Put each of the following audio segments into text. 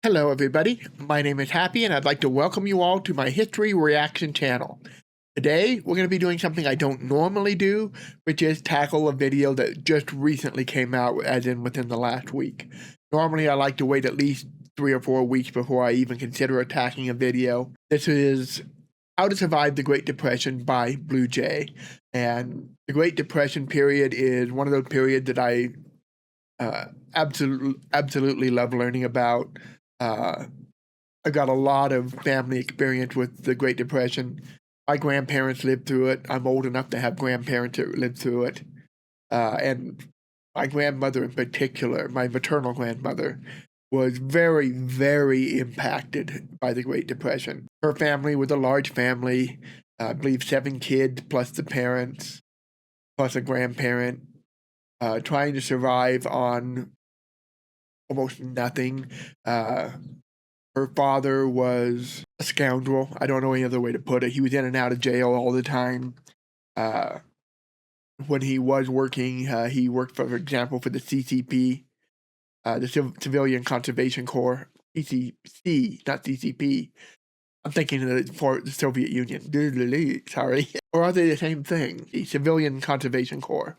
Hello, everybody. My name is Happy, and I'd like to welcome you all to my history reaction channel. Today, we're going to be doing something I don't normally do, which is tackle a video that just recently came out, as in within the last week. Normally, I like to wait at least 3 or 4 weeks before I even consider attacking a video. This is How to Survive the Great Depression by BlueJay. And the Great Depression period is one of those periods that I absolutely love learning about. I've got a lot of family experience with the Great Depression. My grandparents lived through it. I'm old enough to have grandparents that lived through it. And my grandmother in particular, my maternal grandmother, was very, very impacted by the Great Depression. Her family was a large family, I believe 7 kids plus the parents, plus a grandparent, trying to survive on almost nothing. Her father was a scoundrel. I don't know any other way to put it. He was in and out of jail all the time. When he was working, he worked, for example, for the CCP, the Civilian Conservation Corps. CCC, not CCP. I'm thinking for the Soviet Union. Sorry. Or are they the same thing? The Civilian Conservation Corps.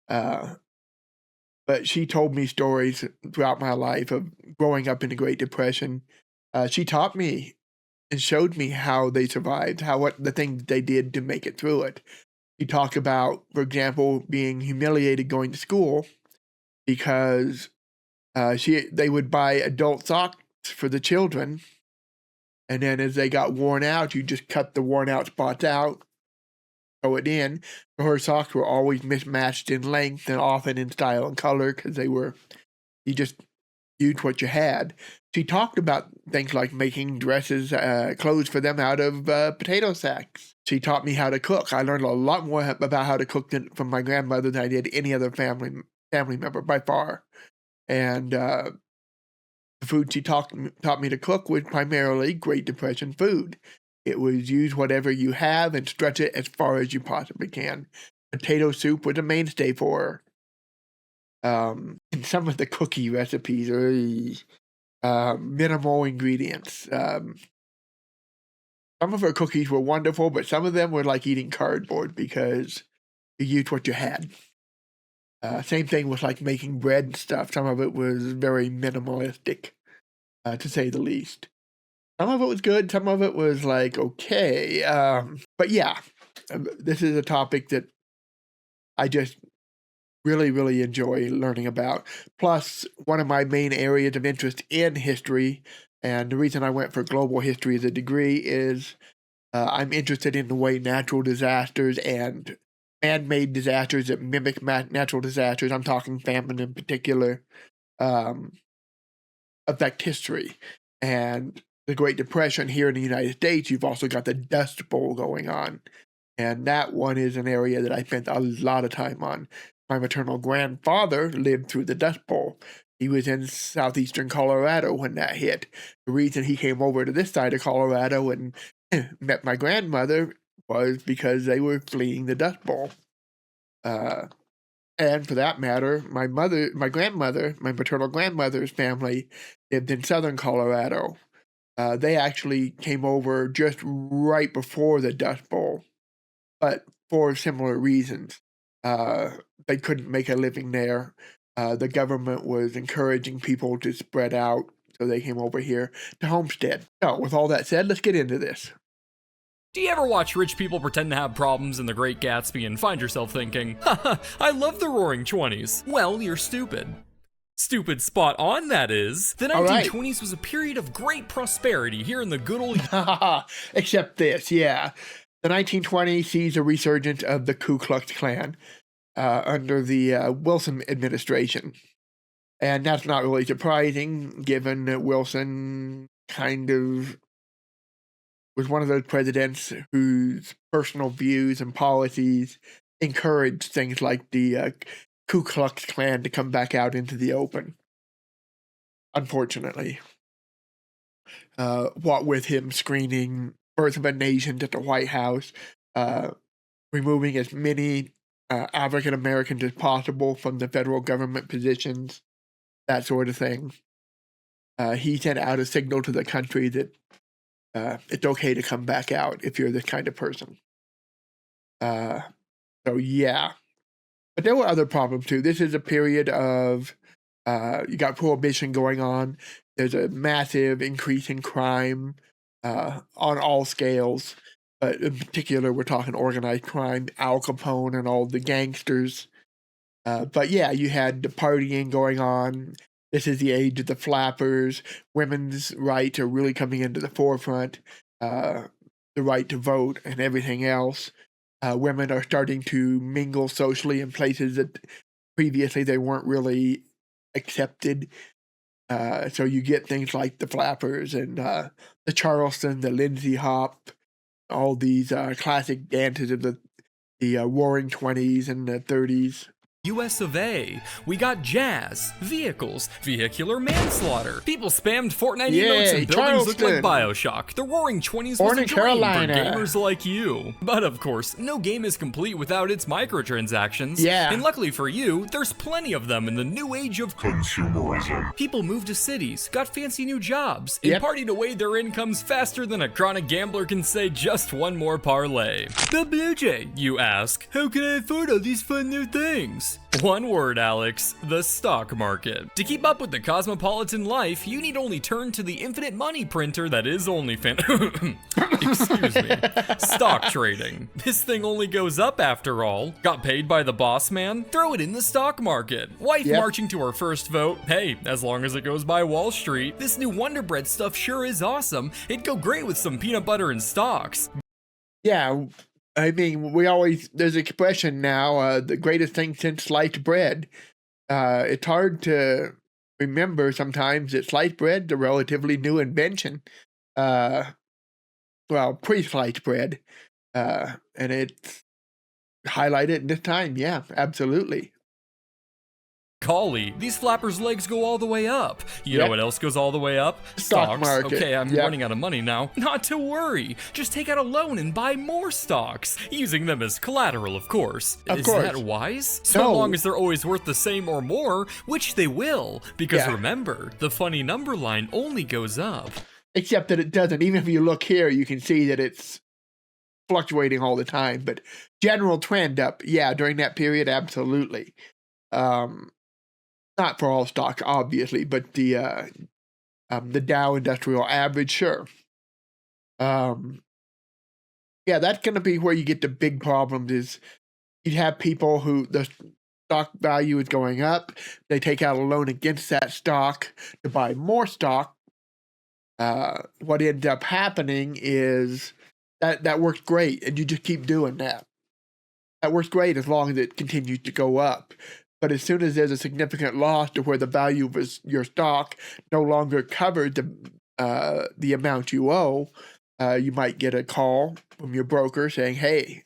But she told me stories throughout my life of growing up in the Great Depression. She taught me and showed me how they survived, what the things they did to make it through it. She talked about, for example, being humiliated going to school because they would buy adult socks for the children, and then as they got worn out, you just cut the worn out spots out, sew it in. So her socks were always mismatched in length and often in style and color because you just used what you had. She talked about things like making dresses, clothes for them out of potato sacks. She taught me how to cook. I learned a lot more about how to cook from my grandmother than I did any other family member by far. And the food she taught me to cook was primarily Great Depression food. It was use whatever you have and stretch it as far as you possibly can. Potato soup was a mainstay for her. And some of the cookie recipes are minimal ingredients. Some of her cookies were wonderful, but some of them were like eating cardboard because you used what you had. Same thing with like making bread and stuff. Some of it was very minimalistic, to say the least. Some of it was good. Some of it was like, okay. But yeah, this is a topic that I just really, really enjoy learning about. Plus, one of my main areas of interest in history, and the reason I went for global history as a degree is I'm interested in the way natural disasters and man-made disasters that mimic natural disasters, I'm talking famine in particular, affect history. And the Great Depression here in the United States, you've also got the Dust Bowl going on. And that one is an area that I spent a lot of time on. My maternal grandfather lived through the Dust Bowl. He was in southeastern Colorado when that hit. The reason he came over to this side of Colorado and met my grandmother was because they were fleeing the Dust Bowl. And for that matter, my grandmother, my maternal grandmother's family lived in southern Colorado. They actually came over just right before the Dust Bowl, but for similar reasons. They couldn't make a living there. The government was encouraging people to spread out, so they came over here to homestead. So, with all that said, let's get into this. Do you ever watch rich people pretend to have problems in The Great Gatsby and find yourself thinking, haha, I love the Roaring 20s? Well, you're stupid. Stupid spot on, that is. The 1920s was a period of great prosperity here in the good old... Except this, yeah. The 1920s sees a resurgence of the Ku Klux Klan under the Wilson administration. And that's not really surprising, given that Wilson kind of was one of those presidents whose personal views and policies encouraged things like the Ku Klux Klan to come back out into the open. Unfortunately. What with him screening Birth of a Nation at the White House, removing as many African Americans as possible from the federal government positions, that sort of thing. he sent out a signal to the country that it's okay to come back out if you're this kind of person. Uh, so yeah, but there were other problems too. This is a period of you got prohibition going on. There's a massive increase in crime on all scales, but in particular, we're talking organized crime, Al Capone and all the gangsters. But yeah, you had the partying going on. This is the age of the flappers. Women's rights are really coming into the forefront. The right to vote and everything else. Women are starting to mingle socially in places that previously they weren't really accepted. So you get things like the flappers and the Charleston, the Lindsay Hop, all these classic dances of the Roaring 20s and the 30s. US of A. We got jazz, vehicles, vehicular manslaughter. People spammed Fortnite emotes and buildings looked like Bioshock. The Roaring 20s was Born a in dream Carolina. for gamers like you. But of course, no game is complete without its microtransactions. Yeah. And luckily for you, there's plenty of them in the new age of consumerism. People moved to cities, got fancy new jobs, and partied away their incomes faster than a chronic gambler can say just one more parlay. The BlueJay, you ask. How can I afford all these fun new things? One word, Alex, the stock market. To keep up with the cosmopolitan life, you need only turn to the infinite money printer that is Excuse me. Stock trading. This thing only goes up after all. Got paid by the boss man? Throw it in the stock market. Wife marching to her first vote? Hey, as long as it goes by Wall Street. This new Wonder Bread stuff sure is awesome. It'd go great with some peanut butter and stocks. Yeah. I mean, there's an expression now, the greatest thing since sliced bread. It's hard to remember sometimes that sliced bread's a relatively new invention. Well, pre-sliced bread. And it's highlighted in this time. Yeah, absolutely. Collie, these flappers' legs go all the way up. You know what else goes all the way up? Stock market. Okay, I'm running out of money now. Not to worry. Just take out a loan and buy more stocks, using them as collateral, of course. Is that wise? So long as they're always worth the same or more, which they will. Because remember, the funny number line only goes up. Except that it doesn't. Even if you look here, you can see that it's fluctuating all the time. But general trend up, yeah, during that period, absolutely. Not for all stock, obviously, but the Dow Industrial Average, sure. Yeah, that's going to be where you get the big problems. Is you'd have people who the stock value is going up, they take out a loan against that stock to buy more stock. What ends up happening is that works great, and you just keep doing that. That works great as long as it continues to go up. But as soon as there's a significant loss to where the value of your stock no longer covers the amount you owe, you might get a call from your broker saying, hey,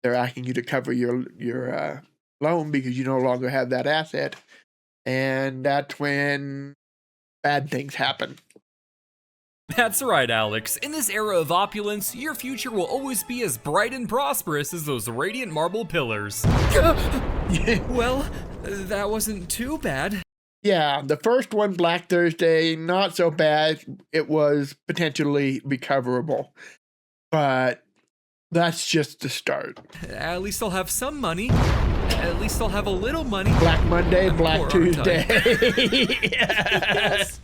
they're asking you to cover your loan because you no longer have that asset. And that's when bad things happen. That's right, Alex. In this era of opulence, your future will always be as bright and prosperous as those radiant marble pillars. Well, that wasn't too bad. Yeah, the first one, Black Thursday, not so bad. It was potentially recoverable. But that's just the start. At least I'll have some money. At least I'll have a little money. Black Monday, Black Tuesday. Yes.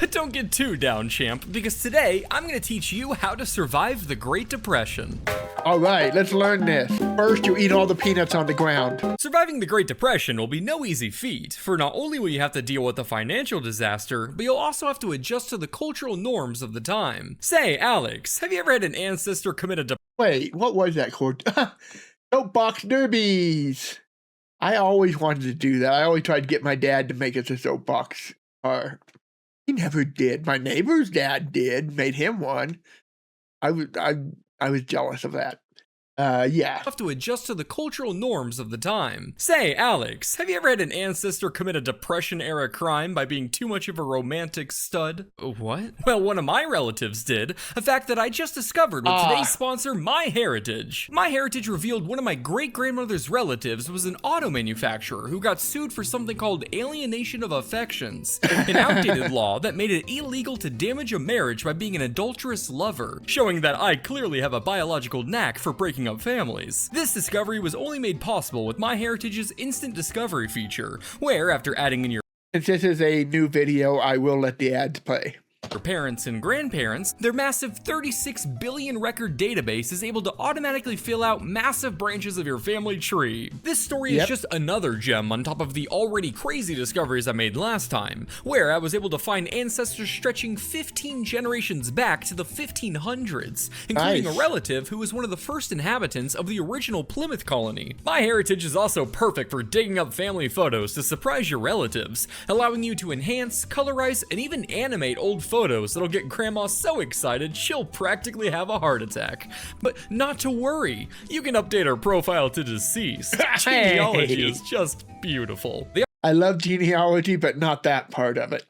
But don't get too down, champ, because today I'm going to teach you how to survive the Great Depression. All right, let's learn this. First, you eat all the peanuts on the ground. Surviving the Great Depression will be no easy feat, for not only will you have to deal with a financial disaster, but you'll also have to adjust to the cultural norms of the time. Say, Alex, have you ever had an ancestor commit a Wait, what was that called? Soapbox derbies. I always wanted to do that. I always tried to get my dad to make us a soapbox car. He never did. My neighbor's dad did, made him one. I was jealous of that. Yeah. Have to adjust to the cultural norms of the time. Say, Alex, have you ever had an ancestor commit a Depression-era crime by being too much of a romantic stud? What? Well, one of my relatives did, a fact that I just discovered with today's sponsor, MyHeritage. MyHeritage revealed one of my great-grandmother's relatives was an auto manufacturer who got sued for something called alienation of affections, an outdated law that made it illegal to damage a marriage by being an adulterous lover, showing that I clearly have a biological knack for breaking up families. This discovery was only made possible with MyHeritage's instant discovery feature, where after adding in your Since this is a new video, I will let the ads play. parents and grandparents, their massive 36 billion record database is able to automatically fill out massive branches of your family tree. This story is just another gem on top of the already crazy discoveries I made last time, where I was able to find ancestors stretching 15 generations back to the 1500s, including a relative who was one of the first inhabitants of the original Plymouth colony. MyHeritage is also perfect for digging up family photos to surprise your relatives, allowing you to enhance, colorize, and even animate old photos that'll get grandma so excited she'll practically have a heart attack. But not to worry, you can update her profile to deceased. Genealogy is just beautiful. I love genealogy, but not that part of it.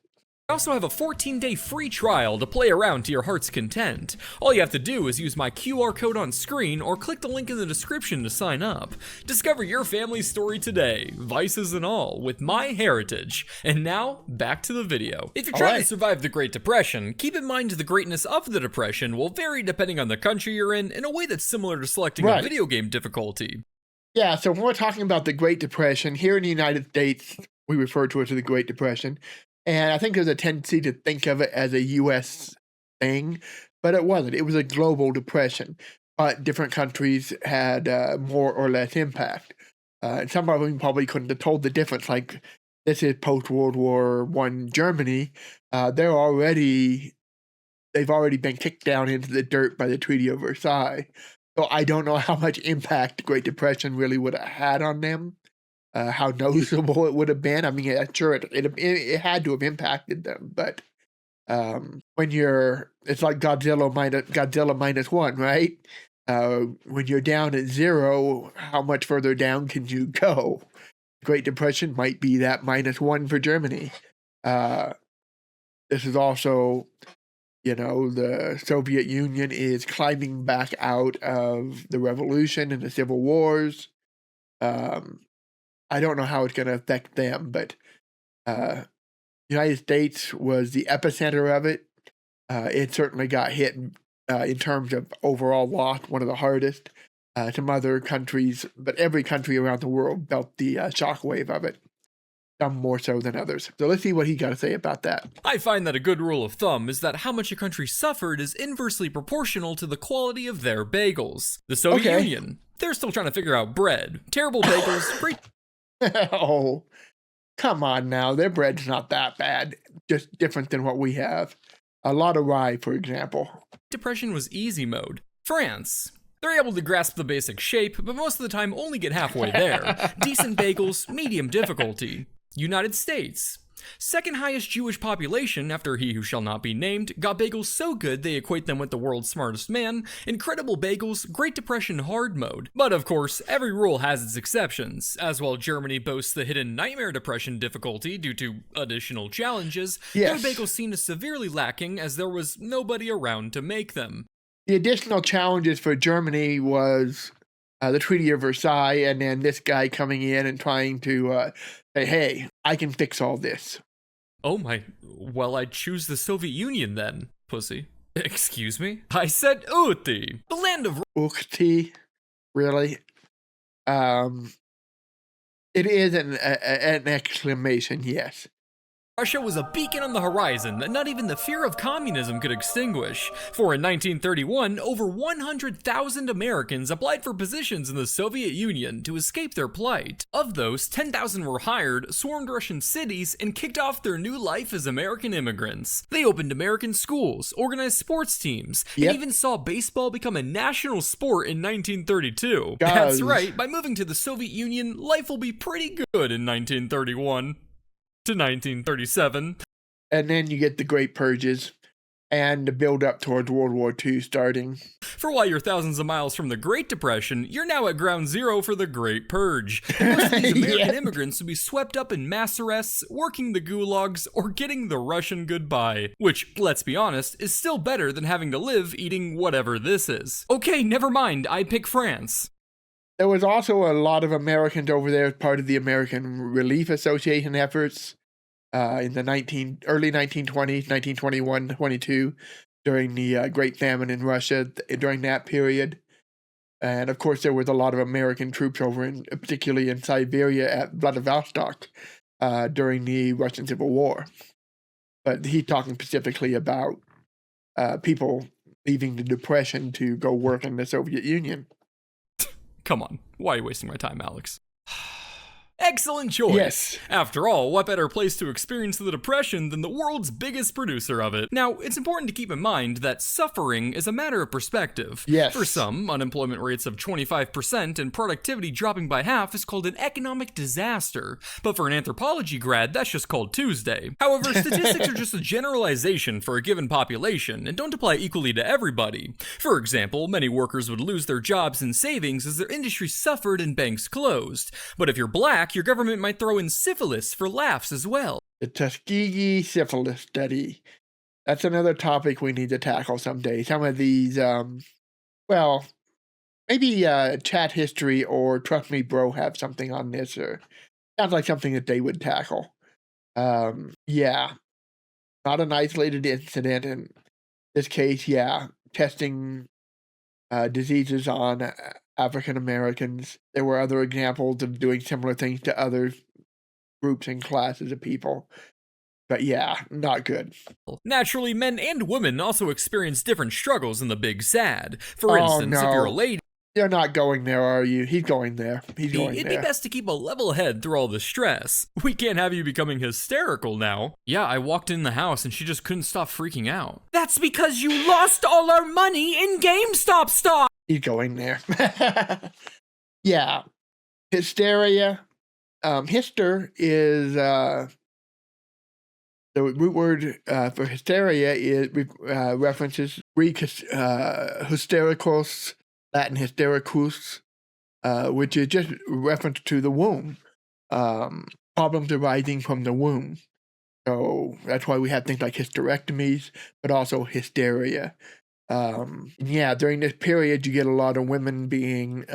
I also have a 14-day free trial to play around to your heart's content. All you have to do is use my QR code on screen or click the link in the description to sign up. Discover your family story today, vices and all, with MyHeritage. And now, back to the video. If you're trying to survive the Great Depression, keep in mind the greatness of the Depression will vary depending on the country you're in a way that's similar to selecting a video game difficulty. Yeah, so when we're talking about the Great Depression, here in the United States, we refer to it as the Great Depression. And I think there's a tendency to think of it as a U.S. thing, but it wasn't. It was a global depression, but different countries had more or less impact. And some of them probably couldn't have told the difference. Like, this is post-World War I Germany. They've already been kicked down into the dirt by the Treaty of Versailles. So I don't know how much impact the Great Depression really would have had on them. How noticeable it would have been. I mean, sure, it had to have impacted them, but when it's like Godzilla minus one, right? When you're down at zero, how much further down can you go? Great Depression might be that -1 for Germany. This is also, the Soviet Union is climbing back out of the revolution and the civil wars. I don't know how it's going to affect them, but United States was the epicenter of it. It certainly got hit in terms of overall loss, one of the hardest. Some other countries, but every country around the world felt the shockwave of it. Some more so than others. So let's see what he got to say about that. I find that a good rule of thumb is that how much a country suffered is inversely proportional to the quality of their bagels. The Soviet Union, they're still trying to figure out bread. Terrible bagels, great. Oh, come on now. Their bread's not that bad. Just different than what we have. A lot of rye, for example. Depression was easy mode. France. They're able to grasp the basic shape, but most of the time only get halfway there. Decent bagels, medium difficulty. United States. Second highest Jewish population after he who shall not be named got bagels so good they equate them with the world's smartest man. Incredible bagels, Great Depression hard mode. But of course, every rule has its exceptions. As while Germany boasts the hidden nightmare depression difficulty due to additional challenges, their bagels seen as severely lacking as there was nobody around to make them. The additional challenges for Germany was the Treaty of Versailles, and then this guy coming in and trying to say, hey, I can fix all this. Oh my, well, I'd choose the Soviet Union then, pussy. Excuse me? I said Uti, the land of... Uti? Really? It is an exclamation, yes. Russia was a beacon on the horizon that not even the fear of communism could extinguish. For in 1931, over 100,000 Americans applied for positions in the Soviet Union to escape their plight. Of those, 10,000 were hired, swarmed Russian cities, and kicked off their new life as American immigrants. They opened American schools, organized sports teams, and even saw baseball become a national sport in 1932. That's right, by moving to the Soviet Union, life will be pretty good in 1931. To 1937. And then you get the Great Purges. and the build up towards World War II starting. For while you're thousands of miles from the Great Depression, you're now at ground zero for the Great Purge. And most of these American immigrants would be swept up in mass arrests, working the gulags, or getting the Russian goodbye. Which, let's be honest, is still better than having to live eating whatever this is. Okay, never mind, I pick France. There was also a lot of Americans over there as part of the American Relief Association efforts in the early 1920s, 1921, 22, during the Great Famine in Russia during that period. And of course, there was a lot of American troops over particularly in Siberia at Vladivostok during the Russian Civil War. But he's talking specifically about people leaving the Depression to go work in the Soviet Union. Come on, why are you wasting my time, Alex? Excellent choice. Yes. After all, what better place to experience the Depression than the world's biggest producer of it? Now, it's important to keep in mind that suffering is a matter of perspective. Yes. For some, unemployment rates of 25% and productivity dropping by half is called an economic disaster. But for an anthropology grad, that's just called Tuesday. However, statistics are just a generalization for a given population and don't apply equally to everybody. For example, many workers would lose their jobs and savings as their industry suffered and banks closed. But if you're black, your government might throw in syphilis for laughs as well. The Tuskegee syphilis study. That's another topic we need to tackle someday. Some of these, well, maybe Chat History or Trust Me Bro have something on this, or sounds like something that they would tackle. Yeah, not an isolated incident in this case. Yeah, testing diseases on African Americans. There were other examples of doing similar things to other groups and classes of people. But yeah, not good. Naturally, men and women also experience different struggles in the Big Sad. For instance, if you're a lady, you're not going there, are you? He's going there. It'd be best to keep a level head through all the stress. We can't have you becoming hysterical now. Yeah, I walked in the house and she just couldn't stop freaking out. That's because you lost all our money in GameStop stock! He's going there. Yeah. Hysteria. Hyster is the root word for hysteria is references Greek hysterikos, Latin hystericus, which is just reference to the womb. Problems arising from the womb. So that's why we have things like hysterectomies, but also hysteria. Yeah, during this period, you get a lot of women being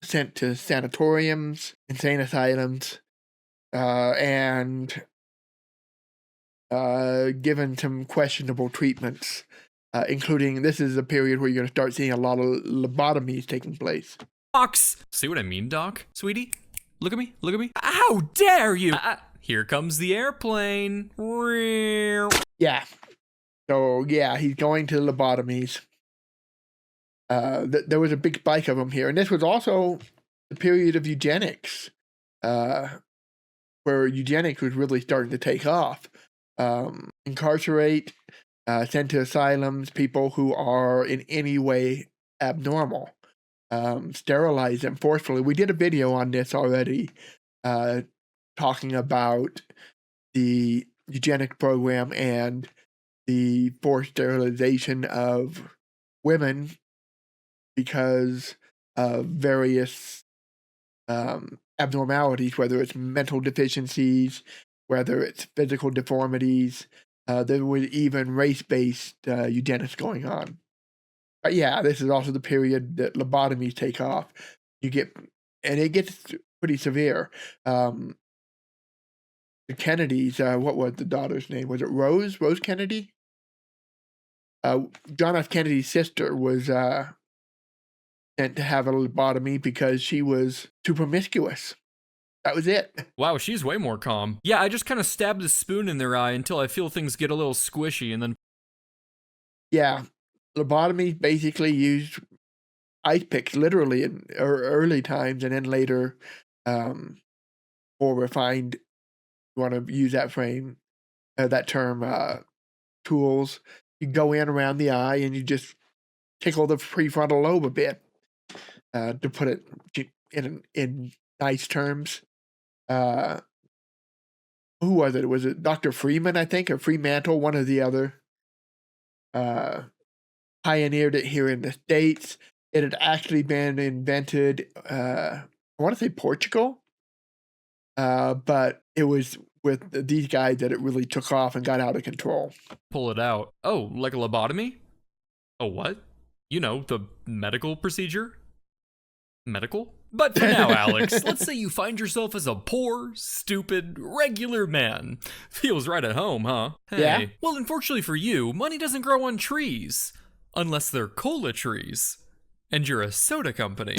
sent to sanatoriums, insane asylums, and given some questionable treatments, including this is a period where you're going to start seeing a lot of lobotomies taking place. Docs! See what I mean, Doc? Sweetie? Look at me, look at me. How dare you! Here comes the airplane. Yeah. So, yeah, he's going to lobotomies. There was a big spike of them here. And this was also the period of eugenics, where eugenics was really starting to take off. Incarcerate, send to asylums, people who are in any way abnormal. Sterilize them forcefully. We did a video on this already, talking about the eugenics program and the forced sterilization of women because of various abnormalities, whether it's mental deficiencies, whether it's physical deformities. There was even race-based eugenics going on. But yeah, this is also the period that lobotomies take off. And it gets pretty severe. The Kennedys, what was the daughter's name? Was it Rose? Rose Kennedy? John F. Kennedy's sister was sent to have a lobotomy because she was too promiscuous. That was it. Wow, she's way more calm. Yeah, I just kind of stabbed a spoon in their eye until I feel things get a little squishy and then... Yeah, lobotomy basically used ice picks literally in early times, and then later more refined, you want to use that that term, tools. You go in around the eye and you just tickle the prefrontal lobe a bit, to put it in nice terms. Who was it? Was it Dr. Freeman, I think, or Fremantle, one or the other? uh, pioneered it here in the States. It had actually been invented, I want to say Portugal, but it was with these guys that it really took off and got out of control. Pull it out. Oh, like a lobotomy? A what? You know, the medical procedure? Medical? But for now, Alex, let's say you find yourself as a poor, stupid, regular man. Feels right at home, huh? Hey. Yeah. Well, unfortunately for you, money doesn't grow on trees. Unless they're cola trees. And you're a soda company.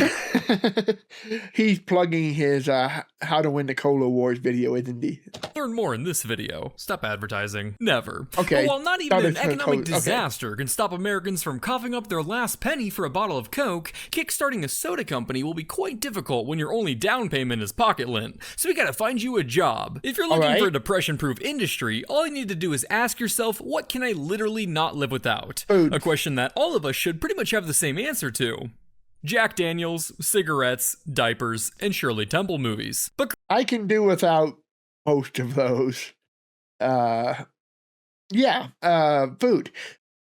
He's plugging his How to Win the Cola Wars video, isn't he? Learn more in this video. Stop advertising. Never. Okay. But while not even an economic Okay. disaster can stop Americans from coughing up their last penny for a bottle of Coke, kickstarting a soda company will be quite difficult when your only down payment is pocket lint. So we gotta find you a job. If you're looking for a depression-proof industry, all you need to do is ask yourself, what can I literally not live without? Food. A question that all of us should pretty much have the same answer to. Jack Daniels, cigarettes, diapers, and Shirley Temple movies. But I can do without most of those. Food.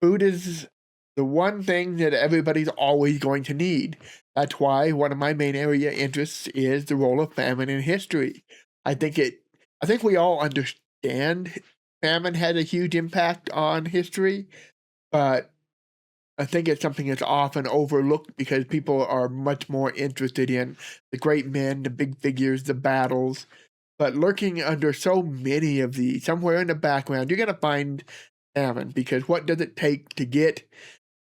Food is the one thing that everybody's always going to need. That's why one of my main area interests is the role of famine in history. I think we all understand famine had a huge impact on history, but I think it's something that's often overlooked because people are much more interested in the great men, the big figures, the battles. But lurking under so many of these, somewhere in the background, you're going to find famine, because what does it take to get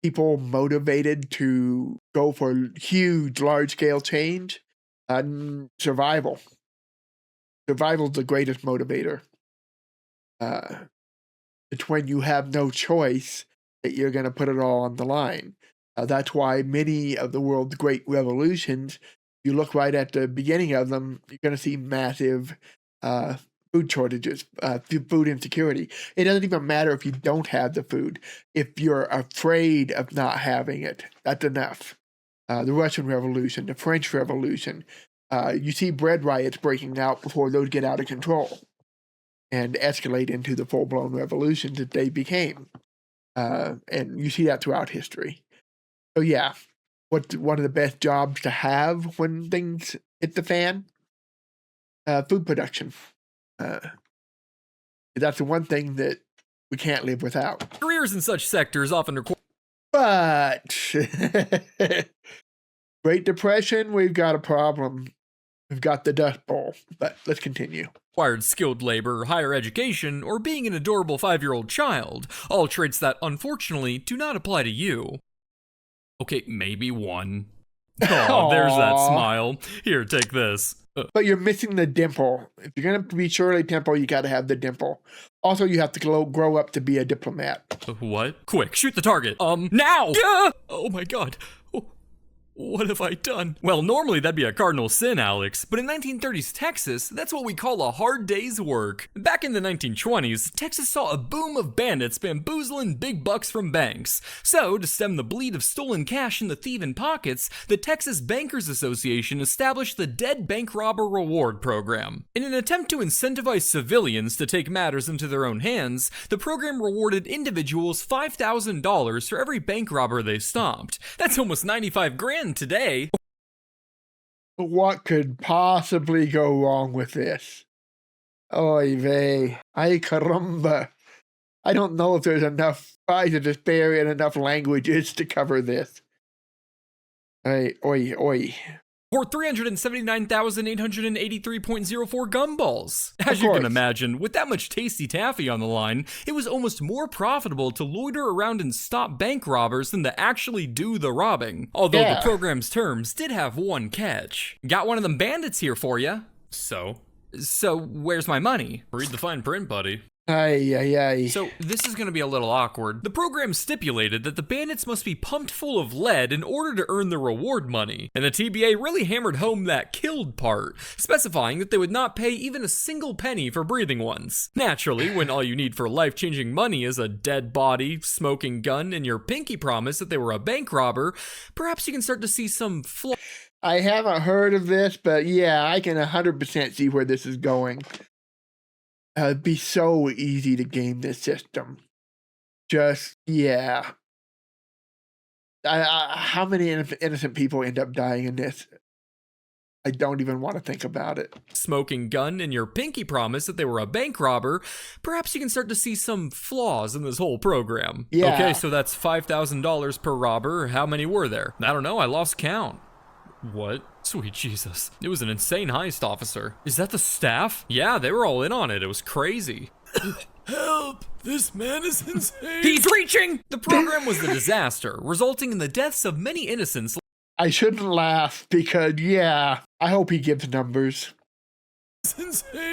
people motivated to go for huge, large-scale change? Survival. Survival's the greatest motivator. It's when you have no choice that you're going to put it all on the line. That's why many of the world's great revolutions, you look right at the beginning of them, you're going to see massive food shortages, food insecurity. It doesn't even matter if you don't have the food. If you're afraid of not having it, that's enough. The Russian Revolution, the French Revolution, you see bread riots breaking out before those get out of control and escalate into the full-blown revolutions that they became. And you see that throughout history. So yeah, what's one of the best jobs to have when things hit the fan? Food production. That's the one thing that we can't live without. careers in such sectors often require But Great Depression, we've got a problem. We've got the Dust Bowl, but let's continue. required skilled labor, higher education, or being an adorable 5-year-old child, all traits that unfortunately do not apply to you. Okay, maybe one. Oh, there's that smile. Here, take this. But you're missing the dimple. If you're going to be Shirley Temple, you got to have the dimple. Also, you have to grow up to be a diplomat. What? Quick, shoot the target. Now! Yeah! Oh my god. What have I done? Well, normally that'd be a cardinal sin, Alex, but in 1930s Texas, that's what we call a hard day's work. Back in the 1920s, Texas saw a boom of bandits bamboozling big bucks from banks. So, to stem the bleed of stolen cash in the thieving pockets, the Texas Bankers Association established the Dead Bank Robber Reward Program. In an attempt to incentivize civilians to take matters into their own hands, the program rewarded individuals $5,000 for every bank robber they stopped. That's almost 95 grand today. What could possibly go wrong with this? Oy vey. Ay caramba. I don't know if there's enough prize to despair in enough languages to cover this. Oi, oi. Or 379,883.04 gumballs. As you can imagine, with that much tasty taffy on the line, it was almost more profitable to loiter around and stop bank robbers than to actually do the robbing. Although the program's terms did have one catch. Got one of them bandits here for you. So where's my money? Read the fine print, buddy. Ay. So this is going to be a little awkward. The program stipulated that the bandits must be pumped full of lead in order to earn the reward money, and the TBA really hammered home that killed part, specifying that they would not pay even a single penny for breathing ones. Naturally, when all you need for life-changing money is a dead body, smoking gun, and your pinky promise that they were a bank robber, perhaps you can start to see some flaw. I haven't heard of this, but yeah, I can 100% see where this is going. It'd be so easy to game this system. just, yeah. How many innocent people end up dying in this? I don't even want to think about it. Smoking gun and your pinky promise that they were a bank robber, perhaps you can start to see some flaws in this whole program. Yeah. Okay, so that's $5,000 per robber. How many were there? I don't know, I lost count. What? Sweet Jesus. It was an insane heist, officer. Is that the staff? Yeah, they were all in on it. It was crazy. Help! This man is insane. He's reaching! The program was a disaster, resulting in the deaths of many innocents. I shouldn't laugh because, yeah, I hope he gives numbers.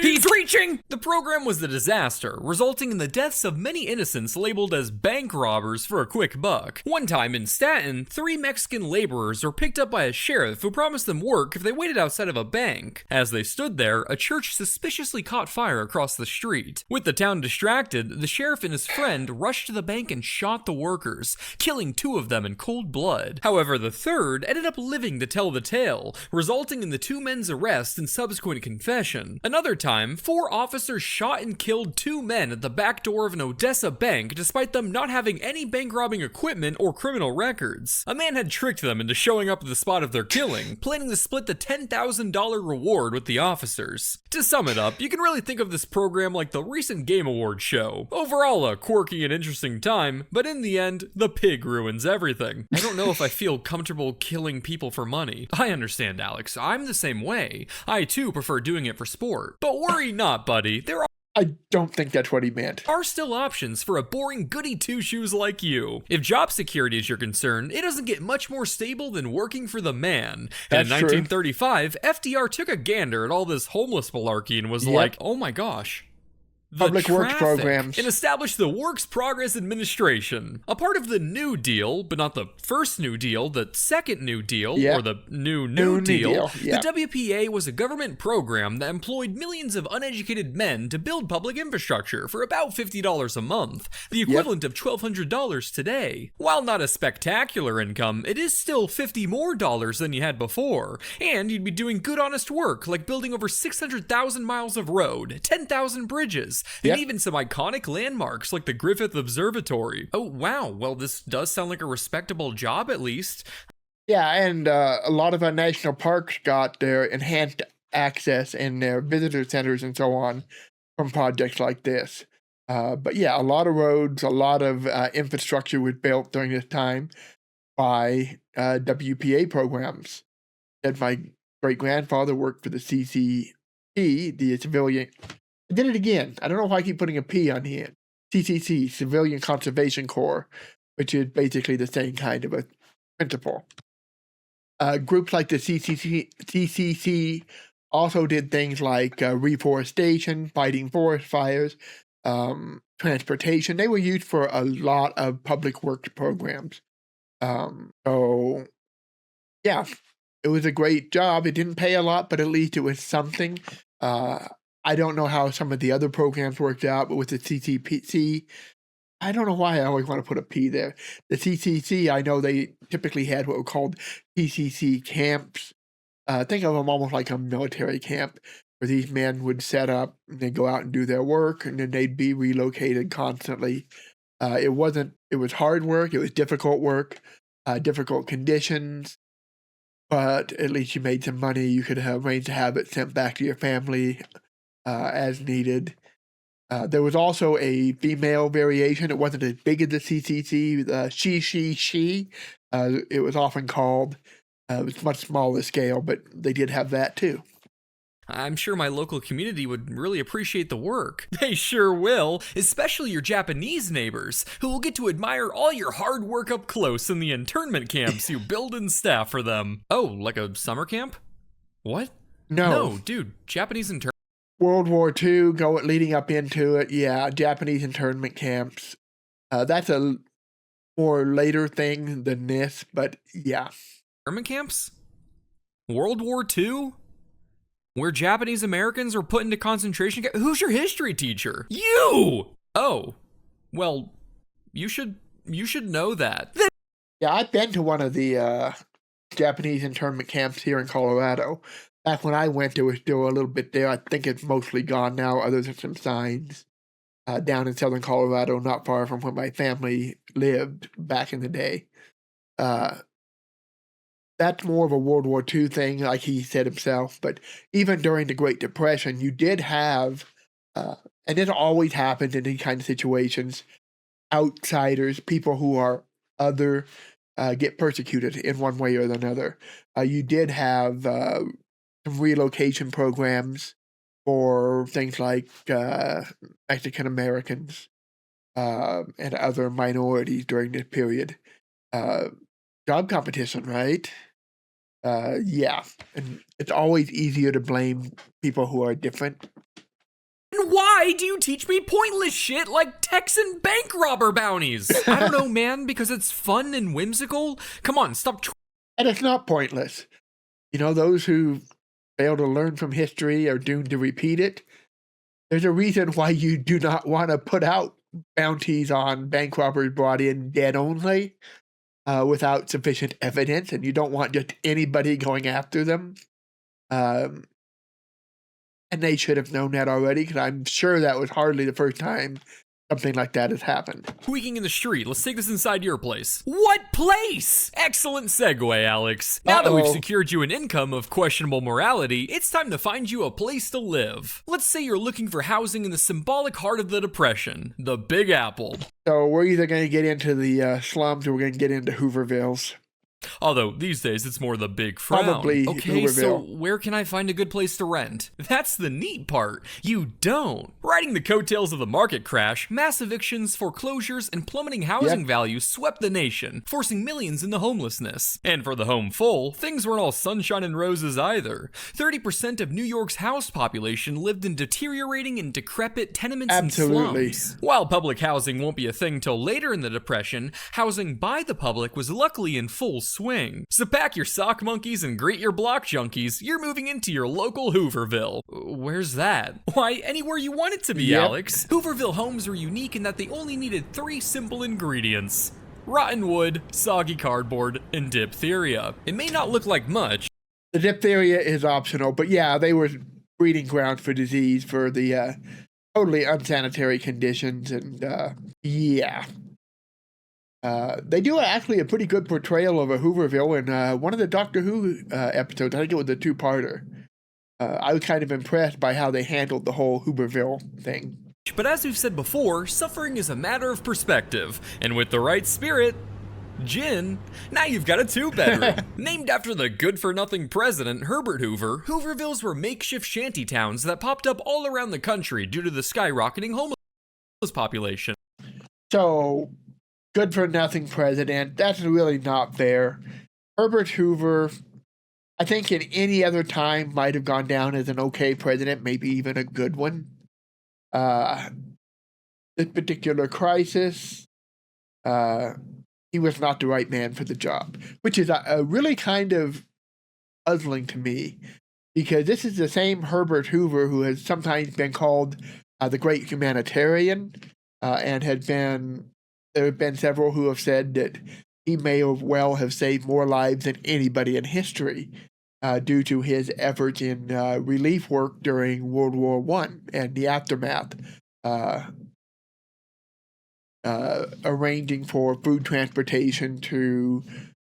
He's reaching! The program was a disaster, resulting in the deaths of many innocents labeled as bank robbers for a quick buck. One time in Staten, 3 Mexican laborers were picked up by a sheriff who promised them work if they waited outside of a bank. As they stood there, a church suspiciously caught fire across the street. With the town distracted, the sheriff and his friend rushed to the bank and shot the workers, killing 2 of them in cold blood. However, the third ended up living to tell the tale, resulting in the 2 men's arrest and subsequent confession. Another time, 4 officers shot and killed 2 men at the back door of an Odessa bank despite them not having any bank robbing equipment or criminal records. A man had tricked them into showing up at the spot of their killing, planning to split the $10,000 reward with the officers. To sum it up, you can really think of this program like the recent Game Awards show. Overall, a quirky and interesting time, but in the end, the pig ruins everything. I don't know if I feel comfortable killing people for money. I understand, Alex. I'm the same way. I too prefer doing it for sport. But worry not, buddy. There I don't think that's what he meant. are still options for a boring goody two-shoes like you. If job security is your concern, it doesn't get much more stable than working for the man. And in 1935, FDR took a gander at all this homeless malarkey and was like, oh my gosh. Public works programs. And established the Works Progress Administration. A part of the New Deal, but not the first New Deal, the second New Deal, or the New Deal. Yeah. The WPA was a government program that employed millions of uneducated men to build public infrastructure for about $50 a month, the equivalent of $1,200 today. While not a spectacular income, it is still $50 more than you had before, and you'd be doing good honest work like building over 600,000 miles of road, 10,000 bridges, and even some iconic landmarks like the Griffith Observatory. Oh, wow. Well, this does sound like a respectable job, at least. Yeah, and a lot of our national parks got their enhanced access in their visitor centers and so on from projects like this. But yeah, a lot of roads, a lot of infrastructure was built during this time by WPA programs. And my great-grandfather worked for the CCP, the civilian... I did it again. I don't know why I keep putting a P on here. CCC, Civilian Conservation Corps, which is basically the same kind of a principle. Groups like the CCC also did things like reforestation, fighting forest fires, transportation. They were used for a lot of public works programs. So, yeah, it was a great job. It didn't pay a lot, but at least it was something. I don't know how some of the other programs worked out, but with the CCC, I don't know why I always want to put a P there. The CCC, I know they typically had what were called CCC camps. Think of them almost like a military camp, where these men would set up and they'd go out and do their work, and then they'd be relocated constantly. It was hard work, it was difficult work, difficult conditions, but at least you made some money. You could arrange to have it sent back to your family as needed. There was also a female variation. It wasn't as big as the CCC, she. It was often called. It was much smaller scale, but they did have that too. I'm sure my local community would really appreciate the work. They sure will, especially your Japanese neighbors, who will get to admire all your hard work up close in the internment camps you build and staff for them. Oh, like a summer camp? What? No, dude, Japanese internment. World War II, leading up into it, yeah, Japanese internment camps. That's a more later thing than this, but yeah. Internment camps? World War II? Where Japanese Americans were put into concentration camps? Who's your history teacher? You! Oh, well, you should know that. Yeah, I've been to one of the Japanese internment camps here in Colorado. Back when I went, there was still a little bit there. I think it's mostly gone now, other than some signs. down in southern Colorado, not far from where my family lived back in the day. Uh, that's more of a World War II thing, like he said himself. But even during the Great Depression, you did have, and it always happened in any kind of situations, outsiders, people who are other, get persecuted in one way or another. You did have some relocation programs for things like Mexican Americans and other minorities during this period. Uh, Job competition, right? Yeah, and it's always easier to blame people who are different. And why do you teach me pointless shit like Texan bank robber bounties? I don't know, man, because it's fun and whimsical? Come on, stop. And it's not pointless. You know, those who fail to learn from history are doomed to repeat it. There's a reason why you do not want to put out bounties on bank robbers brought in dead only without sufficient evidence, and you don't want just anybody going after them. Um, and they should have known that already, because I'm sure that was hardly the first time something like that has happened. Tweaking in the street. Let's take this inside your place. What place? Excellent segue, Alex. Now that we've secured you an income of questionable morality, it's time to find you a place to live. Let's say you're looking for housing in the symbolic heart of the Depression, the Big Apple. So we're either going to get into the slums or we're going to get into Hoovervilles. Although, these days, it's more the big frown. Probably okay, Hooverville. so where can I find a good place to rent? That's the neat part. You don't. Riding the coattails of the market crash, mass evictions, foreclosures, and plummeting housing values swept the nation, forcing millions into homelessness. And for the home full, things weren't all sunshine and roses either. 30% of New York's house population lived in deteriorating and decrepit tenements and slums. While public housing won't be a thing till later in the Depression, housing by the public was luckily in full swing. So pack your sock monkeys and greet your block junkies. You're moving into your local Hooverville. Where's that? Why, anywhere you want it to be, Alex. Hooverville homes are unique in that they only needed 3 simple ingredients: rotten wood, soggy cardboard, and diphtheria. It may not look like much. The diphtheria is optional, but yeah, they were breeding ground for disease for the totally unsanitary conditions, and yeah. They do actually a pretty good portrayal of a Hooverville in one of the Doctor Who episodes. I think it was a 2-parter. I was kind of impressed by how they handled the whole Hooverville thing. But as we've said before, suffering is a matter of perspective, and with the right spirit, gin, now you've got a 2-bedroom. Named after the good-for-nothing president, Herbert Hoover, Hoovervilles were makeshift shanty towns that popped up all around the country due to the skyrocketing homeless population. So, good-for-nothing president, that's really not fair. Herbert Hoover, I think in any other time, might have gone down as an okay president, maybe even a good one. This particular crisis, he was not the right man for the job, which is really kind of puzzling to me, because this is the same Herbert Hoover who has sometimes been called the great humanitarian, and there have been several who have said that he may well have saved more lives than anybody in history due to his efforts in relief work during World War I and the aftermath, arranging for food transportation to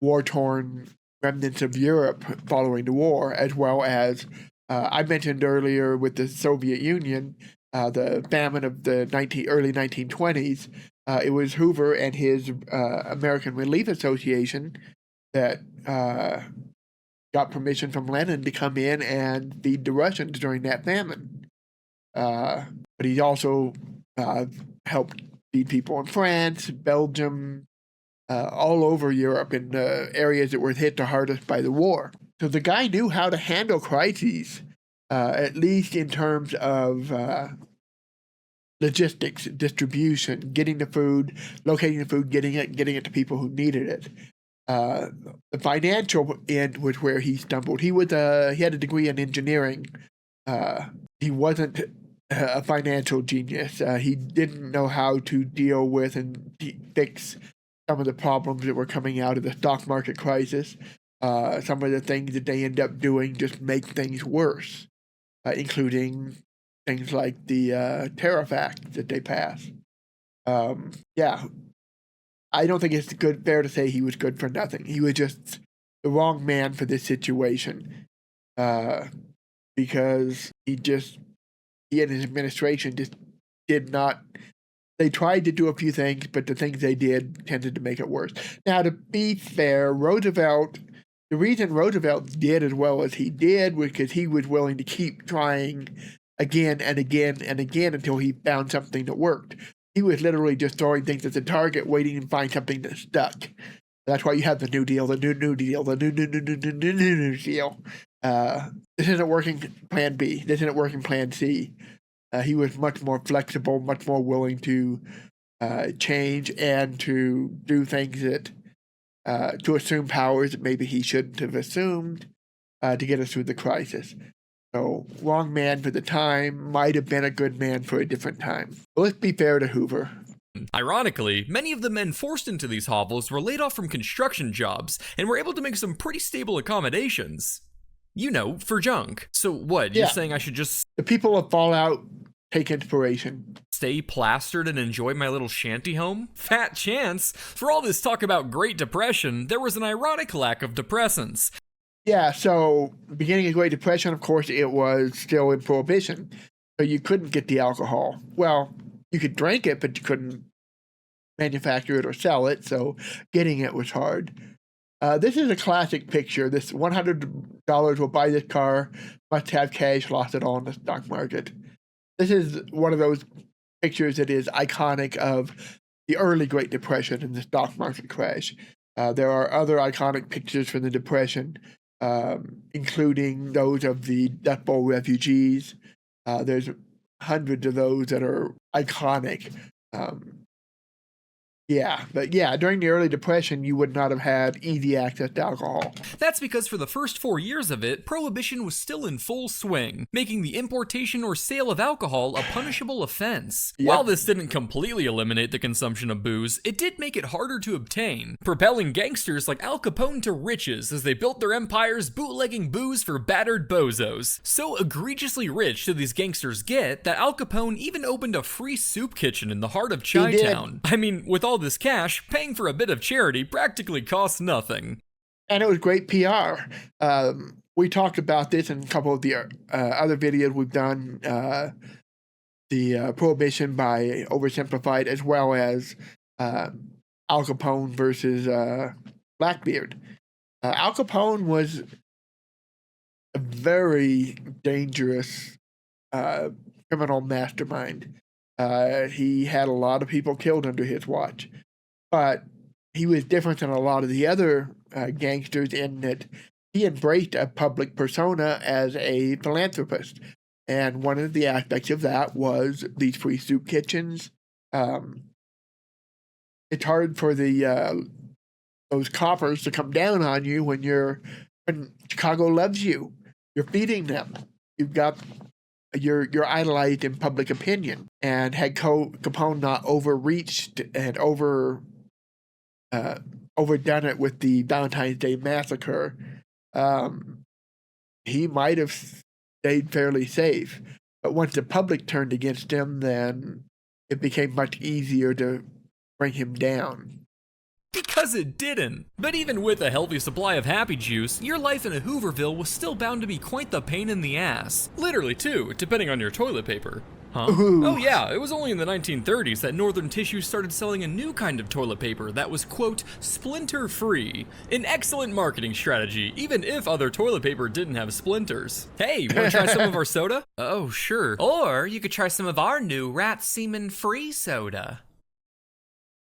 war-torn remnants of Europe following the war, as well as, I mentioned earlier with the Soviet Union, the famine of the early 1920s. It was Hoover and his American Relief Association that got permission from Lenin to come in and feed the Russians during that famine. But he also helped feed people in France, Belgium, all over Europe in the areas that were hit the hardest by the war. So the guy knew how to handle crises, at least in terms of logistics, distribution, getting the food, locating the food, getting it to people who needed it. The financial end was where he stumbled. He had a degree in engineering. He wasn't a financial genius. He didn't know how to deal with and fix some of the problems that were coming out of the stock market crisis. Some of the things that they end up doing just make things worse, including things like the Tariff Act that they passed. Yeah, I don't think it's fair to say he was good for nothing. He was just the wrong man for this situation, because he and his administration just did not. They tried to do a few things, but the things they did tended to make it worse. Now, to be fair, the reason Roosevelt did as well as he did was because he was willing to keep trying again and again and again until he found something that worked. He was literally just throwing things at the target, waiting to find something that stuck. That's why you have the New Deal, the New Deal, the New Deal. This isn't working, Plan B. This isn't working, Plan C. He was much more flexible, much more willing to change and to do things that, to assume powers that maybe he shouldn't have assumed to get us through the crisis. So, wrong man for the time, might have been a good man for a different time. But let's be fair to Hoover. Ironically, many of the men forced into these hovels were laid off from construction jobs and were able to make some pretty stable accommodations. You know, for junk. So what, you're saying I should just... The people of Fallout take inspiration. Stay plastered and enjoy my little shanty home? Fat chance! For all this talk about Great Depression, there was an ironic lack of depressants. Yeah, so beginning of Great Depression, of course, it was still in Prohibition. So you couldn't get the alcohol. Well, you could drink it, but you couldn't manufacture it or sell it, so getting it was hard. This is a classic picture. This $100 will buy this car, must have cash, lost it all in the stock market. This is one of those pictures that is iconic of the early Great Depression and the stock market crash. There are other iconic pictures from the Depression, including those of the Dust Bowl refugees. There's hundreds of those that are iconic. During the early Depression, you would not have had easy access to alcohol. That's because for the first 4 years of it, Prohibition was still in full swing, making the importation or sale of alcohol a punishable offense. Yep. While this didn't completely eliminate the consumption of booze, it did make it harder to obtain, propelling gangsters like Al Capone to riches as they built their empires bootlegging booze for battered bozos. So egregiously rich did these gangsters get that Al Capone even opened a free soup kitchen in the heart of Chi-Town. I mean, with all this cash, paying for a bit of charity practically costs nothing. And it was great PR. We talked about this in a couple of the other videos we've done, the Prohibition by Oversimplified, as well as Al Capone versus Blackbeard. Al Capone was a very dangerous criminal mastermind. He had a lot of people killed under his watch, but he was different than a lot of the other gangsters in that he embraced a public persona as a philanthropist. And one of the aspects of that was these free soup kitchens. It's hard for those coppers to come down on you when Chicago loves you. You're feeding them. You're idolized in public opinion. And had Capone not overreached and overdone it with the Valentine's Day massacre, he might have stayed fairly safe. But once the public turned against him, then it became much easier to bring him down. Because it didn't. But even with a healthy supply of happy juice, your life in a Hooverville was still bound to be quite the pain in the ass. Literally too, depending on your toilet paper. Huh? Ooh. Oh yeah, it was only in the 1930s that Northern Tissue started selling a new kind of toilet paper that was, quote, splinter-free. An excellent marketing strategy, even if other toilet paper didn't have splinters. Hey, wanna try some of our soda? Oh, sure. Or you could try some of our new rat semen-free soda.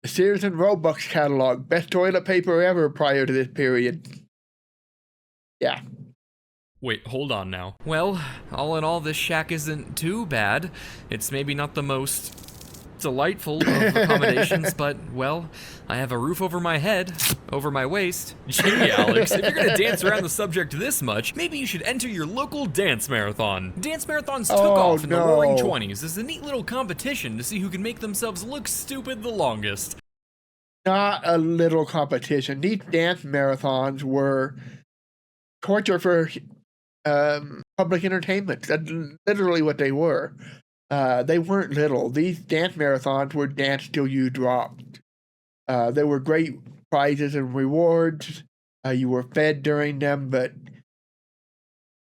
The Sears and Roebuck catalog, best toilet paper ever prior to this period. Yeah. Wait, hold on now. Well, all in all, this shack isn't too bad. It's maybe not the most delightful of accommodations, but, well, I have a roof over my head, over my waist. Gee, Alex, if you're gonna dance around the subject this much, maybe you should enter your local dance marathon. Dance marathons took off in the Roaring 20s as a neat little competition to see who can make themselves look stupid the longest. Not a little competition. These dance marathons were torture for public entertainment. That's literally what they were. They weren't little. These dance marathons were dance till you dropped. There were great prizes and rewards. You were fed during them, but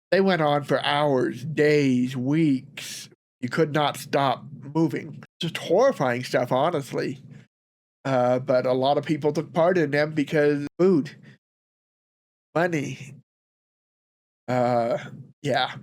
they went on for hours, days, weeks. You could not stop moving. Just horrifying stuff, honestly. But a lot of people took part in them because food, money. Yeah.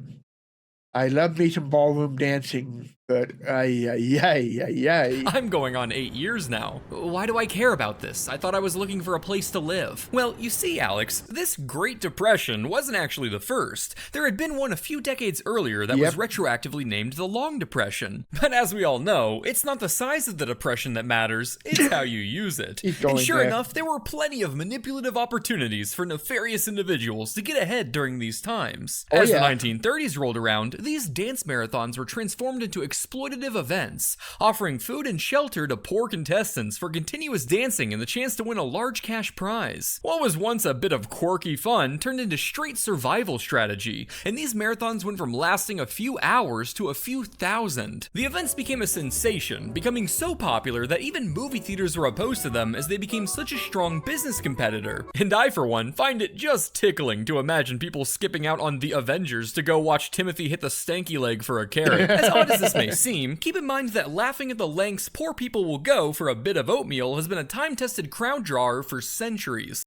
I love me some ballroom dancing, but ay. I'm going on 8 years now. Why do I care about this? I thought I was looking for a place to live. Well, you see, Alex, this Great Depression wasn't actually the first. There had been one a few decades earlier that was retroactively named the Long Depression. But as we all know, it's not the size of the depression that matters, it's how you use it. And sure enough, there were plenty of manipulative opportunities for nefarious individuals to get ahead during these times. As the 1930s rolled around, these dance marathons were transformed into exploitative events, offering food and shelter to poor contestants for continuous dancing and the chance to win a large cash prize. What was once a bit of quirky fun turned into straight survival strategy, and these marathons went from lasting a few hours to a few thousand. The events became a sensation, becoming so popular that even movie theaters were opposed to them as they became such a strong business competitor. And I, for one, find it just tickling to imagine people skipping out on The Avengers to go watch Timothy hit the stanky leg for a carrot. As odd as this may seem, keep in mind that laughing at the lengths poor people will go for a bit of oatmeal has been a time-tested crowd drawer for centuries.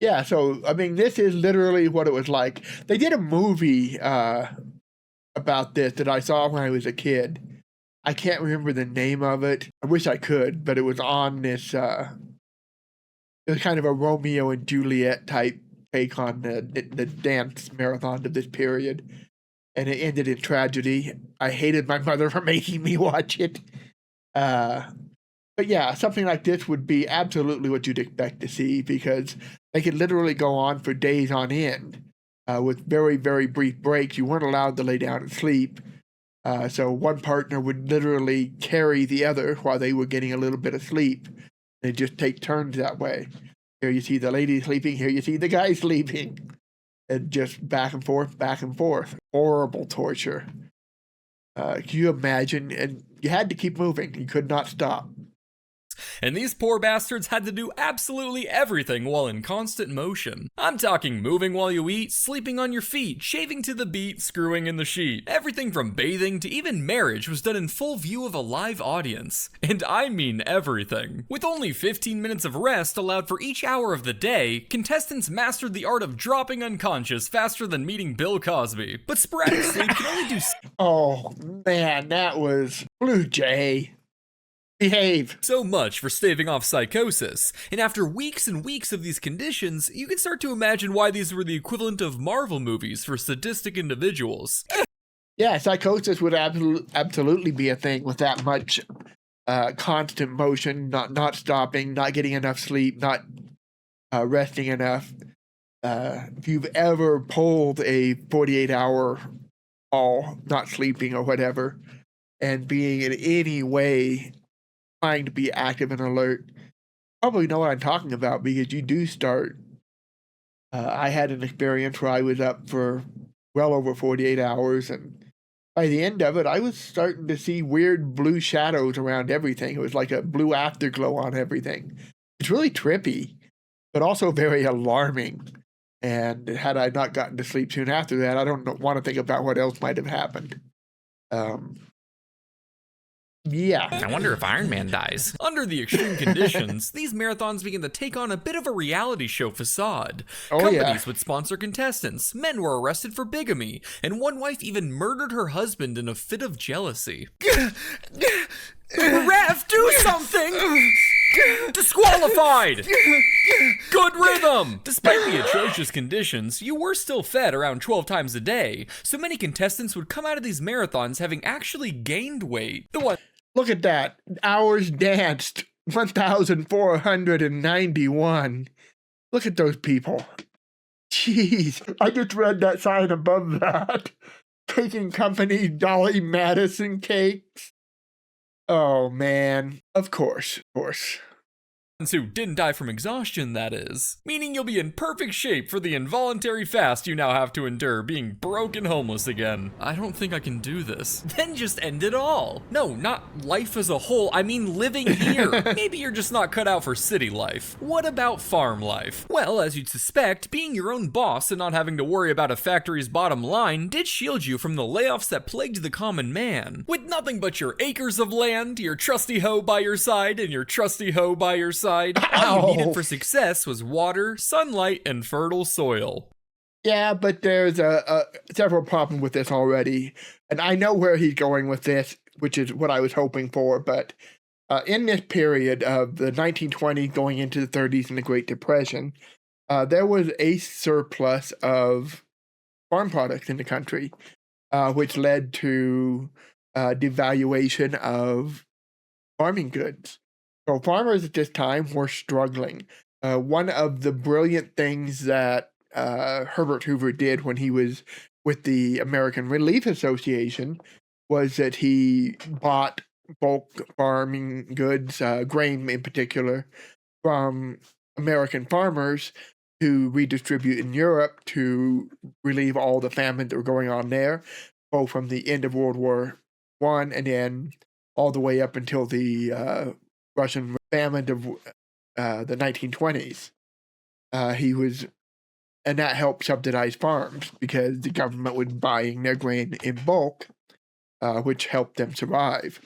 Yeah, so, I mean, this is literally what it was like. They did a movie about this that I saw when I was a kid. I can't remember the name of it. I wish I could, but it was on this, it was kind of a Romeo and Juliet type take on the dance marathon of this period. And it ended in tragedy. I hated my mother for making me watch it. But yeah, something like this would be absolutely what you'd expect to see because they could literally go on for days on end with very, very brief breaks. You weren't allowed to lay down and sleep. So one partner would literally carry the other while they were getting a little bit of sleep. They just take turns that way. Here you see the lady sleeping, here you see the guy sleeping. And just back and forth, back and forth. Horrible torture. Can you imagine? And you had to keep moving. You could not stop. And these poor bastards had to do absolutely everything while in constant motion. I'm talking moving while you eat, sleeping on your feet, shaving to the beat, screwing in the sheet. Everything from bathing to even marriage was done in full view of a live audience. And I mean everything. With only 15 minutes of rest allowed for each hour of the day, contestants mastered the art of dropping unconscious faster than meeting Bill Cosby. But sporadic sleep can only do... Oh, man, that was BlueJay. Behave. So much for staving off psychosis, and after weeks and weeks of these conditions, you can start to imagine why these were the equivalent of Marvel movies for sadistic individuals. Yeah, psychosis would absolutely be a thing with that much constant motion, not stopping, not getting enough sleep, not resting enough. If you've ever pulled a 48-hour haul, not sleeping or whatever, and being in any way trying to be active and alert, probably know what I'm talking about because you do start. I had an experience where I was up for well over 48 hours, and by the end of it, I was starting to see weird blue shadows around everything. It was like a blue afterglow on everything. It's really trippy, but also very alarming. And had I not gotten to sleep soon after that, I don't want to think about what else might have happened. Yeah. I wonder if Iron Man dies. Under the extreme conditions, these marathons began to take on a bit of a reality show facade. Companies would sponsor contestants, men were arrested for bigamy, and one wife even murdered her husband in a fit of jealousy. Ref, do something! Disqualified! Good rhythm! Despite the atrocious conditions, you were still fed around 12 times a day, so many contestants would come out of these marathons having actually gained weight. Look at that. Hours danced. 1,491. Look at those people. Jeez. I just read that sign above that. Taking company Dolly Madison cakes. Oh, man. Of course. who didn't die from exhaustion, that is. Meaning you'll be in perfect shape for the involuntary fast you now have to endure, being broke and homeless again. I don't think I can do this. Then just end it all. No, not life as a whole, I mean living here. Maybe you're just not cut out for city life. What about farm life? Well, as you'd suspect, being your own boss and not having to worry about a factory's bottom line did shield you from the layoffs that plagued the common man. With nothing but your acres of land, your trusty hoe by your side, and your trusty hoe by your side, all you needed for success was water, sunlight, and fertile soil. Yeah, but there's several problems with this already, and I know where he's going with this, which is what I was hoping for, but in this period of the 1920s going into the 30s and the Great Depression, there was a surplus of farm products in the country, which led to devaluation of farming goods. So farmers at this time were struggling. One of the brilliant things that Herbert Hoover did when he was with the American Relief Association was that he bought bulk farming goods, grain in particular, from American farmers to redistribute in Europe to relieve all the famine that were going on there, both from the end of World War I and then all the way up until the Russian famine of the 1920s. And that helped subsidize farms because the government was buying their grain in bulk, which helped them survive.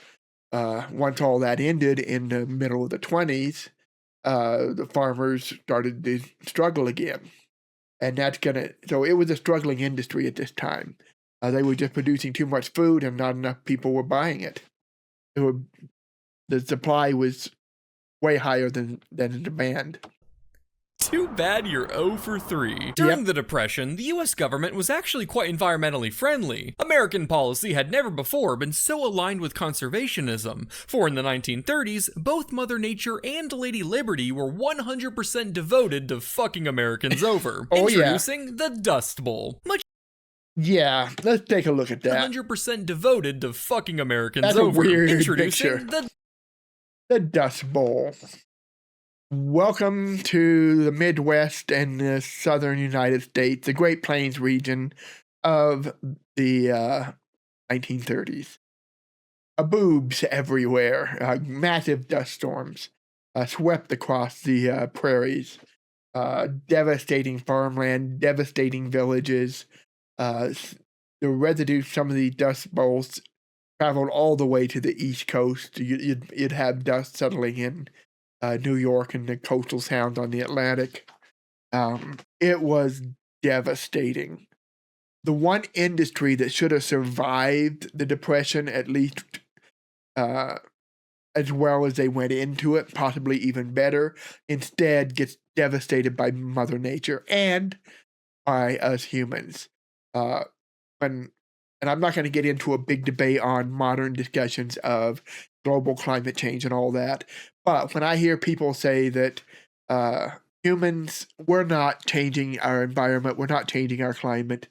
Once all that ended in the middle of the 20s, the farmers started to struggle again. And so it was a struggling industry at this time. They were just producing too much food and not enough people were buying it. The supply was way higher than the demand. Too bad you're 0 for 3. During the Depression, the US government was actually quite environmentally friendly. American policy had never before been so aligned with conservationism, for in the 1930s, both Mother Nature and Lady Liberty were 100% devoted to fucking Americans over. Introducing the Dust Bowl. Yeah, let's take a look at that. 100% devoted to fucking Americans That's over. A weird Introducing picture. The Dust Bowl. Welcome to the Midwest and the southern United States, the Great Plains region of the 1930s. Boobs everywhere, massive dust storms swept across the prairies, devastating farmland, devastating villages. The residue, some of the dust bowls traveled all the way to the East Coast. You'd have dust settling in New York and the coastal sounds on the Atlantic. It was devastating. The one industry that should have survived the Depression, at least as well as they went into it, possibly even better, instead gets devastated by Mother Nature and by us humans. And I'm not going to get into a big debate on modern discussions of global climate change and all that, but when I hear people say that humans, we're not changing our environment, we're not changing our climate,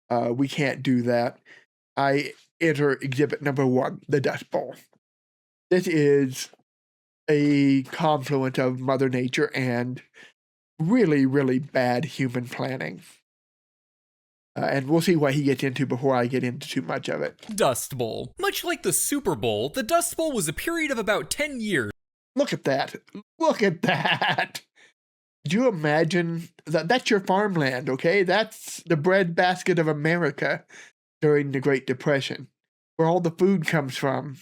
we can't do that, I enter exhibit number 1, the Dust Bowl. This is a confluence of Mother Nature and really, really bad human planning. And we'll see what he gets into before I get into too much of it. Dust Bowl. Much like the Super Bowl, the Dust Bowl was a period of about 10 years. Look at that. Look at that. Do you imagine that? That's your farmland, okay? That's the breadbasket of America during the Great Depression, where all the food comes from.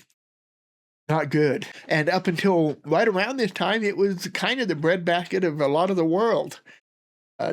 Not good. And up until right around this time, it was kind of the breadbasket of a lot of the world.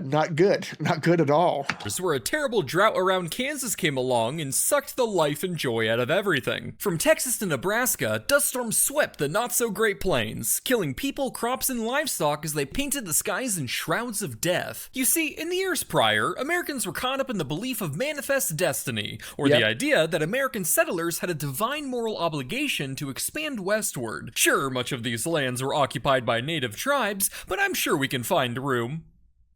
Not good. Not good at all. Where a terrible drought around Kansas came along and sucked the life and joy out of everything. From Texas to Nebraska, dust storms swept the not-so-great plains, killing people, crops, and livestock as they painted the skies in shrouds of death. You see, in the years prior, Americans were caught up in the belief of manifest destiny, or the idea that American settlers had a divine moral obligation to expand westward. Sure, much of these lands were occupied by native tribes, but I'm sure we can find room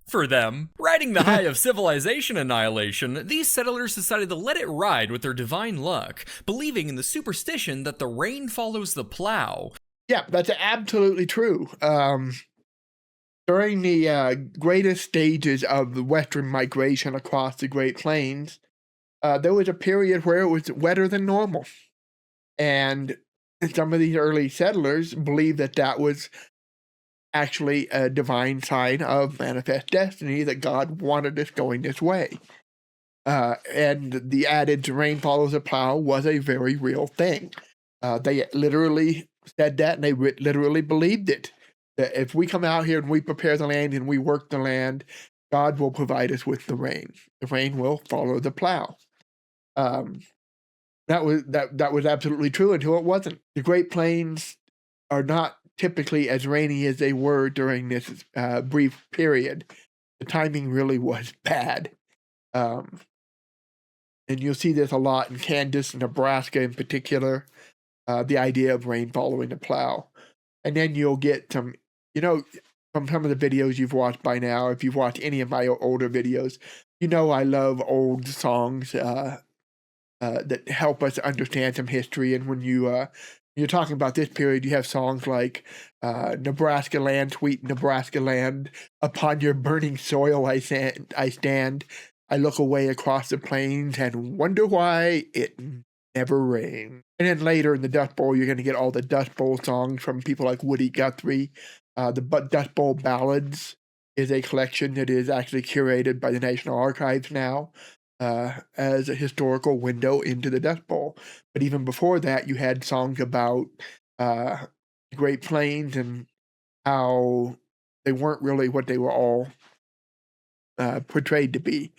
for them. Riding the high of civilization annihilation, these settlers decided to let it ride with their divine luck, believing in the superstition that the rain follows the plow. Yeah, that's absolutely true. During the greatest stages of the western migration across the Great Plains, there was a period where it was wetter than normal. And some of these early settlers believed that that was actually a divine sign of manifest destiny, that God wanted us going this way. And the adage, rain follows a plow, was a very real thing. They literally said that, and they literally believed it. That if we come out here and we prepare the land and we work the land, God will provide us with the rain. The rain will follow the plow. Um, that was absolutely true until it wasn't. The Great Plains are not typically as rainy as they were during this brief period. The timing really was bad. And you'll see this a lot in Kansas, Nebraska in particular, the idea of rain following the plow. And then you'll get some, from some of the videos you've watched by now, if you've watched any of my older videos, I love old songs that help us understand some history. And when you're talking about this period, you have songs like Nebraska land, sweet Nebraska land, upon your burning soil I stand, I look away across the plains and wonder why it never rained. And then later in the Dust Bowl, you're going to get all the Dust Bowl songs from people like Woody Guthrie. The Dust Bowl Ballads is a collection that is actually curated by the National Archives now. As a historical window into the Dust Bowl. But even before that, you had songs about the Great Plains and how they weren't really what they were all portrayed to be.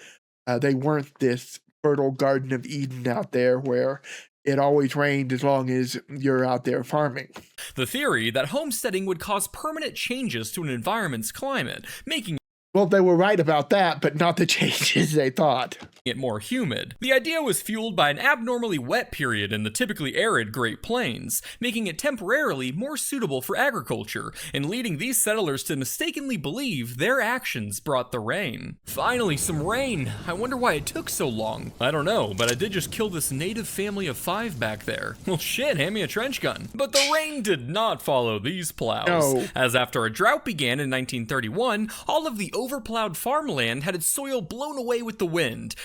They weren't this fertile Garden of Eden out there where it always rained as long as you're out there farming. The theory that homesteading would cause permanent changes to an environment's climate, making Well, they were right about that, but not the changes they thought. it more humid. The idea was fueled by an abnormally wet period in the typically arid Great Plains, making it temporarily more suitable for agriculture, and leading these settlers to mistakenly believe their actions brought the rain. Finally, some rain. I wonder why it took so long. I don't know, but I did just kill this native family of 5 back there. Well shit, hand me a trench gun. But the rain did not follow these plows. No. As after a drought began in 1931, all of the overplowed farmland had its soil blown away with the wind.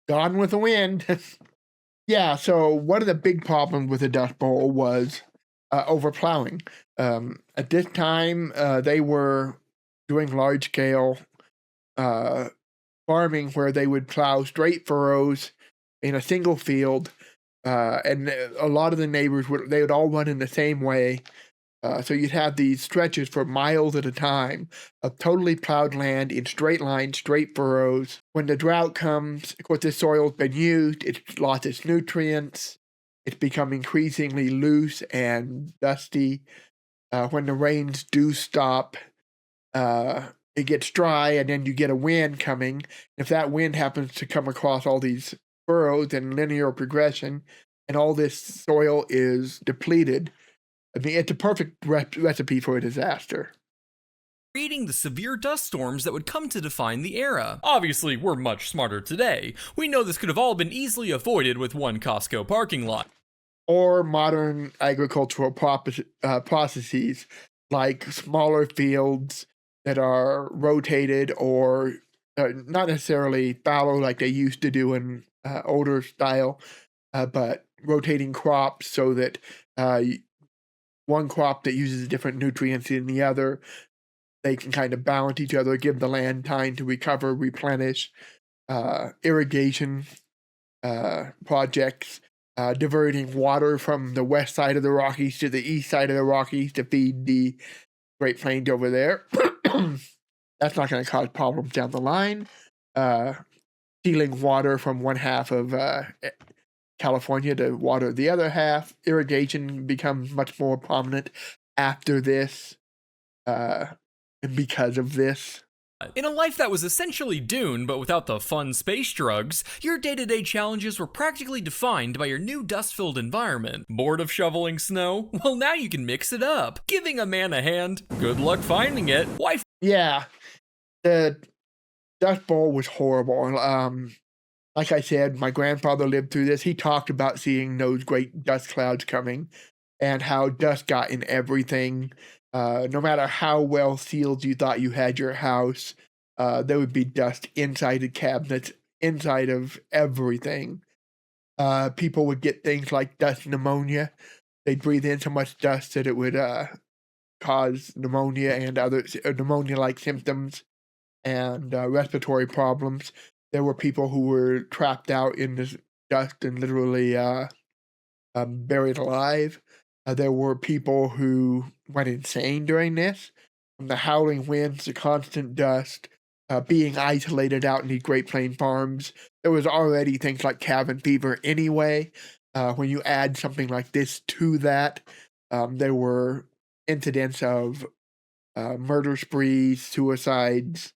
Gone with the wind. Yeah, so one of the big problems with the Dust Bowl was overplowing. At this time, they were doing large-scale farming where they would plow straight furrows in a single field, and a lot of the neighbors they would all run in the same way. So you'd have these stretches for miles at a time of totally plowed land in straight lines, straight furrows. When the drought comes, of course, the soil's been used, it's lost its nutrients, it's become increasingly loose and dusty. When the rains do stop, it gets dry, and then you get a wind coming. If that wind happens to come across all these furrows in linear progression, and all this soil is depleted, I mean, it's a perfect recipe for a disaster. Creating the severe dust storms that would come to define the era. Obviously, we're much smarter today. We know this could have all been easily avoided with one Costco parking lot. Or modern agricultural processes like smaller fields that are rotated or not necessarily fallow like they used to do in older style, but rotating crops so that one crop that uses different nutrients than the other, they can kind of balance each other, give the land time to recover, replenish. Irrigation projects, diverting water from the west side of the Rockies to the east side of the Rockies to feed the Great Plains over there. That's not going to cause problems down the line. Stealing water from one half of California to water the other half. Irrigation becomes much more prominent after this, and because of this. In a life that was essentially Dune, but without the fun space drugs, your day-to-day challenges were practically defined by your new dust-filled environment. Bored of shoveling snow? Well, now you can mix it up. Giving a man a hand? Good luck finding it. Why? Yeah, the Dust Bowl was horrible. Like I said, my grandfather lived through this. He talked about seeing those great dust clouds coming. and how dust got in everything. No matter how well sealed you thought you had your house, there would be dust inside the cabinets, inside of everything. People would get things like dust pneumonia. They'd breathe in so much dust that it would cause pneumonia and other pneumonia-like symptoms and respiratory problems. There were people who were trapped out in this dust and literally buried alive. There were people who went insane during this, from the howling winds, the constant dust, being isolated out in these Great Plain farms. There was already things like cabin fever anyway. When you add something like this to that, there were incidents of murder sprees, suicides,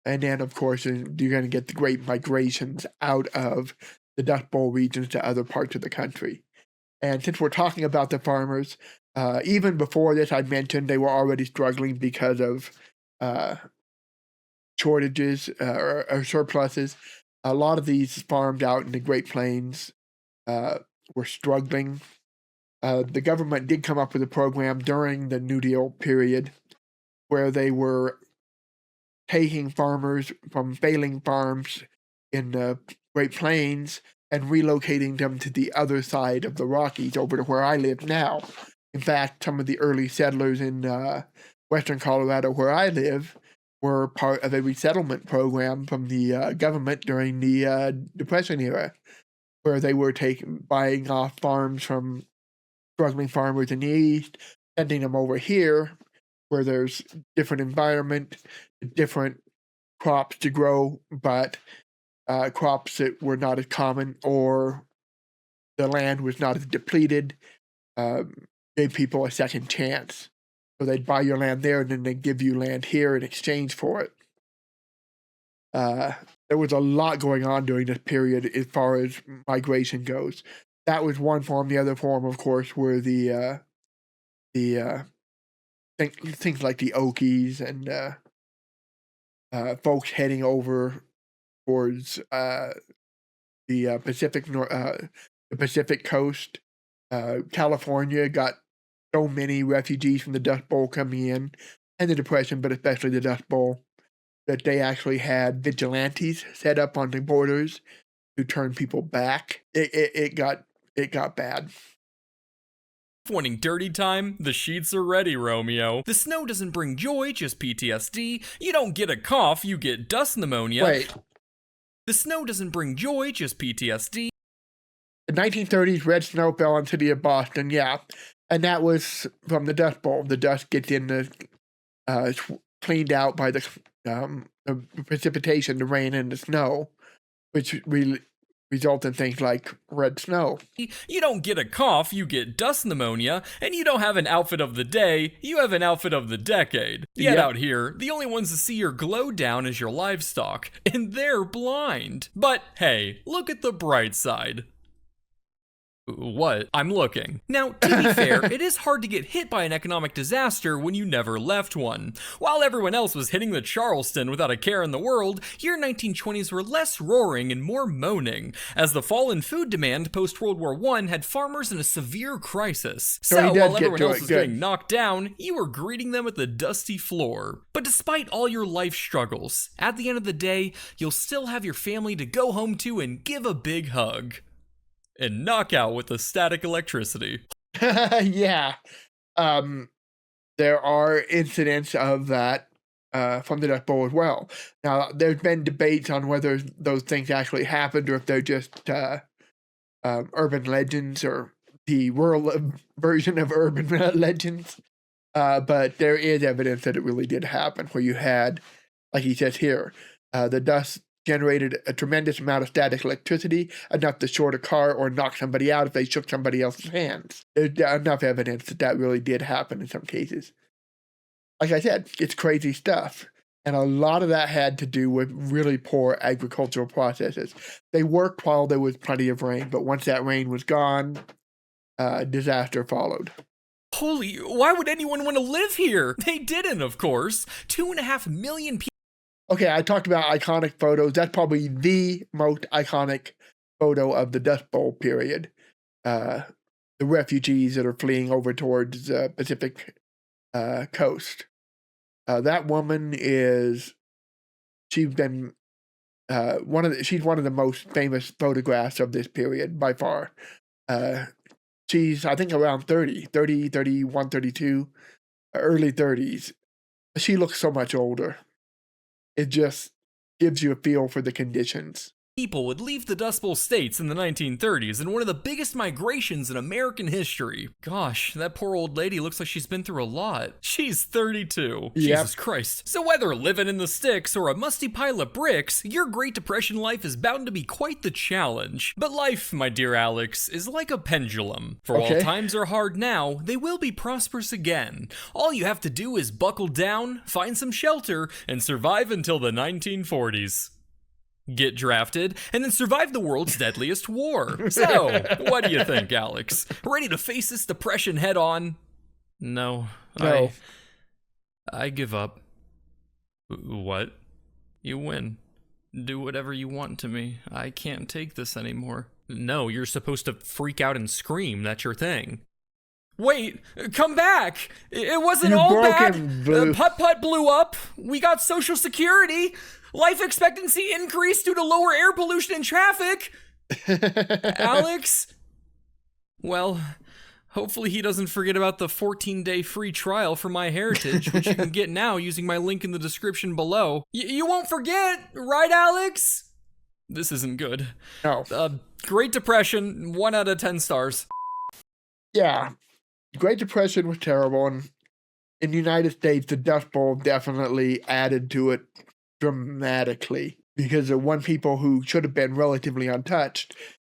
and then, of course, you're going to get the great migrations out of the Dust Bowl regions to other parts of the country. And since we're talking about the farmers, even before this, I mentioned they were already struggling because of shortages or surpluses. A lot of these farms out in the Great Plains were struggling. The government did come up with a program during the New Deal period where they were taking farmers from failing farms in the Great Plains and relocating them to the other side of the Rockies over to where I live now. In fact, some of the early settlers in western Colorado, where I live, were part of a resettlement program from the government during the Depression era, where they were buying off farms from struggling farmers in the East, sending them over here, where there's different environment, different crops to grow, but crops that were not as common or the land was not as depleted, gave people a second chance. So they'd buy your land there and then they'd give you land here in exchange for it. There was a lot going on during this period as far as migration goes. That was one form. The other form, of course, were the things like the Okies and folks heading over towards the Pacific coast. California got so many refugees from the Dust Bowl coming in, and the Depression, but especially the Dust Bowl, that they actually had vigilantes set up on the borders to turn people back. It got bad. Wanting dirty time? The sheets are ready, Romeo. The snow doesn't bring joy, just PTSD. You don't get a cough, you get dust pneumonia. Wait. The snow doesn't bring joy, just PTSD. The 1930s, red snow fell on the city of Boston, yeah. And that was from the Dust Bowl. The dust gets in the cleaned out by the precipitation, the rain and the snow, which result in things like red snow. You don't get a cough, you get dust pneumonia, and you don't have an outfit of the day, you have an outfit of the decade. Yet Yep. out here, the only ones to see your glow down is your livestock, and they're blind. But hey, look at the bright side. What? I'm looking. Now, to be fair, it is hard to get hit by an economic disaster when you never left one. While everyone else was hitting the Charleston without a care in the world, your 1920s were less roaring and more moaning, as the fall in food demand post-World War I had farmers in a severe crisis. So while everyone else was getting knocked down, you were greeting them at the dusty floor. But despite all your life struggles, at the end of the day, you'll still have your family to go home to and give a big hug. And knock out with the static electricity. Yeah. There are incidents of that from the Dust Bowl as well. Now, there's been debates on whether those things actually happened or if they're just urban legends or the rural version of urban legends. But there is evidence that it really did happen, where you had, like he says here, the dust generated a tremendous amount of static electricity, enough to short a car or knock somebody out if they shook somebody else's hands. There's enough evidence that that really did happen in some cases. Like I said, it's crazy stuff. And a lot of that had to do with really poor agricultural processes. They worked while there was plenty of rain, but once that rain was gone, disaster followed. Holy, why would anyone want to live here? They didn't, of course. 2.5 million people. Okay, I talked about iconic photos. That's probably the most iconic photo of the Dust Bowl period. the refugees that are fleeing over towards the Pacific coast. That woman is she's been she's one of the most famous photographs of this period by far. She's I think around 30, 31, 32, early 30s. She looks so much older. It just gives you a feel for the conditions. People would leave the Dust Bowl states in the 1930s in one of the biggest migrations in American history. Gosh, that poor old lady looks like she's been through a lot. She's 32. Yep. Jesus Christ. So whether living in the sticks or a musty pile of bricks, your Great Depression life is bound to be quite the challenge. But life, my dear Alex, is like a pendulum. For while times are hard now, they will be prosperous again. All you have to do is buckle down, find some shelter, and survive until the 1940s. Get drafted, and then survive the world's deadliest war. So, what do you think, Alex? Ready to face this depression head on? No. I give up. What? You win. Do whatever you want to me. I can't take this anymore. No, you're supposed to freak out and scream. That's your thing. Wait, come back! It wasn't all bad. Putt-Putt blew up. We got Social Security. Life expectancy increased due to lower air pollution and traffic. Alex? Well, hopefully he doesn't forget about the 14-day free trial for MyHeritage, which you can get now using my link in the description below. You won't forget, right, Alex? This isn't good. No. Great Depression, 1 out of 10 stars. Yeah. Great Depression was terrible, and in the United States, the Dust Bowl definitely added to it dramatically, because the one people who should have been relatively untouched,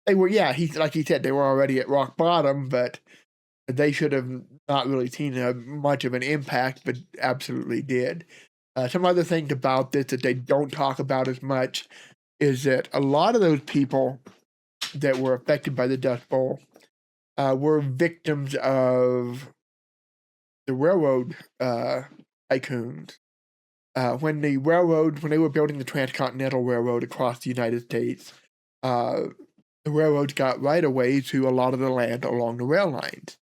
they were, like he said, they were already at rock bottom, but they should have not really seen much of an impact, but absolutely did. Some other things about this that they don't talk about as much is that a lot of those people that were affected by the Dust Bowl were victims of the railroad tycoons. When they were building the Transcontinental Railroad across the United States, the railroads got right of way to a lot of the land along the rail lines.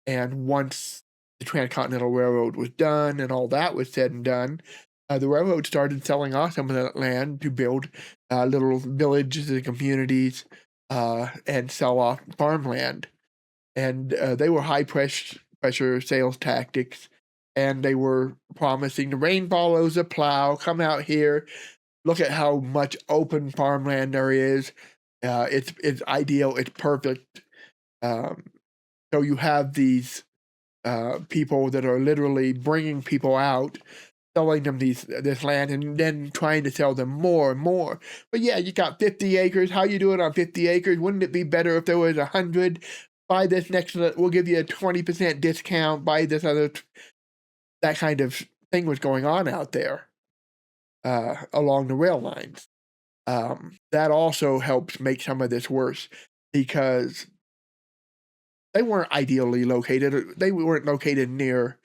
And once the Transcontinental Railroad was done and all that was said and done, the railroad started selling off some of that land to build little villages and communities and sell off farmland. And they were high-pressure sales tactics. And they were promising the rain follows the plow, come out here, look at how much open farmland there is. It's ideal, it's perfect. So you have these people that are literally bringing people out, selling them this land, and then trying to sell them more and more. But yeah, you got 50 acres. How you doing on 50 acres? Wouldn't it be better if there was 100? Buy this next, we'll give you a 20% discount. Buy this other. That kind of thing was going on out there along the rail lines. That also helps make some of this worse, because they weren't ideally located. They weren't located near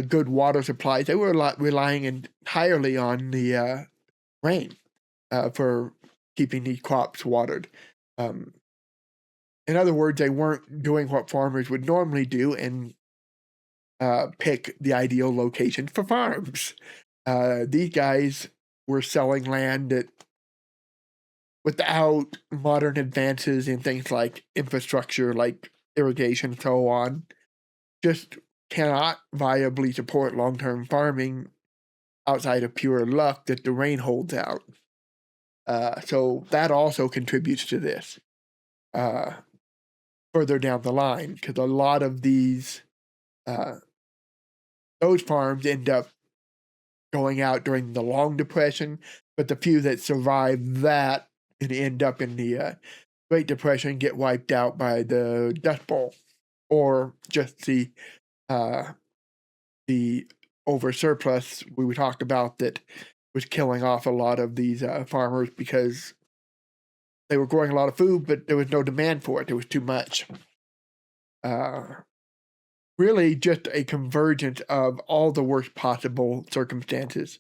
good water supplies. They were relying entirely on the rain for keeping these crops watered. In other words, they weren't doing what farmers would normally do and pick the ideal location for farms. These guys were selling land that, without modern advances in things like infrastructure, like irrigation and so on, just cannot viably support long-term farming outside of pure luck that the rain holds out. So that also contributes to this further down the line, because a lot of these those farms end up going out during the long depression, but the few that survive that and end up in the Great Depression get wiped out by the Dust Bowl, or just the over surplus we talked about that was killing off a lot of these farmers because they were growing a lot of food, but there was no demand for it. There was too much. Really just a convergence of all the worst possible circumstances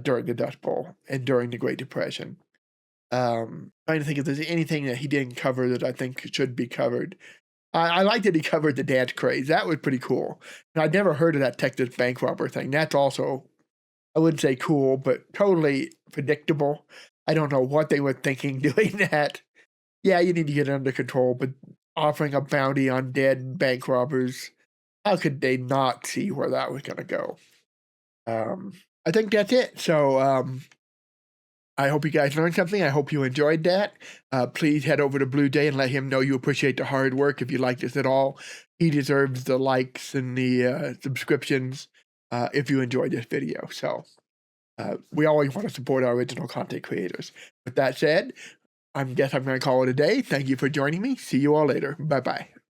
during the Dust Bowl and during the Great Depression. Trying to think if there's anything that he didn't cover that I think should be covered. I like that he covered the dance craze. That was pretty cool. And I'd never heard of that Texas bank robber thing. That's also, I wouldn't say cool, but totally predictable. I don't know what they were thinking doing that. Yeah, you need to get it under control, but offering a bounty on dead bank robbers, how could they not see where that was going to go? I think that's it. So I hope you guys learned something. I hope you enjoyed that. Please head over to BlueJay and let him know you appreciate the hard work if you like this at all. He deserves the likes and the subscriptions if you enjoyed this video. So we always want to support our original content creators. With that said, I guess I'm going to call it a day. Thank you for joining me. See you all later. Bye-bye.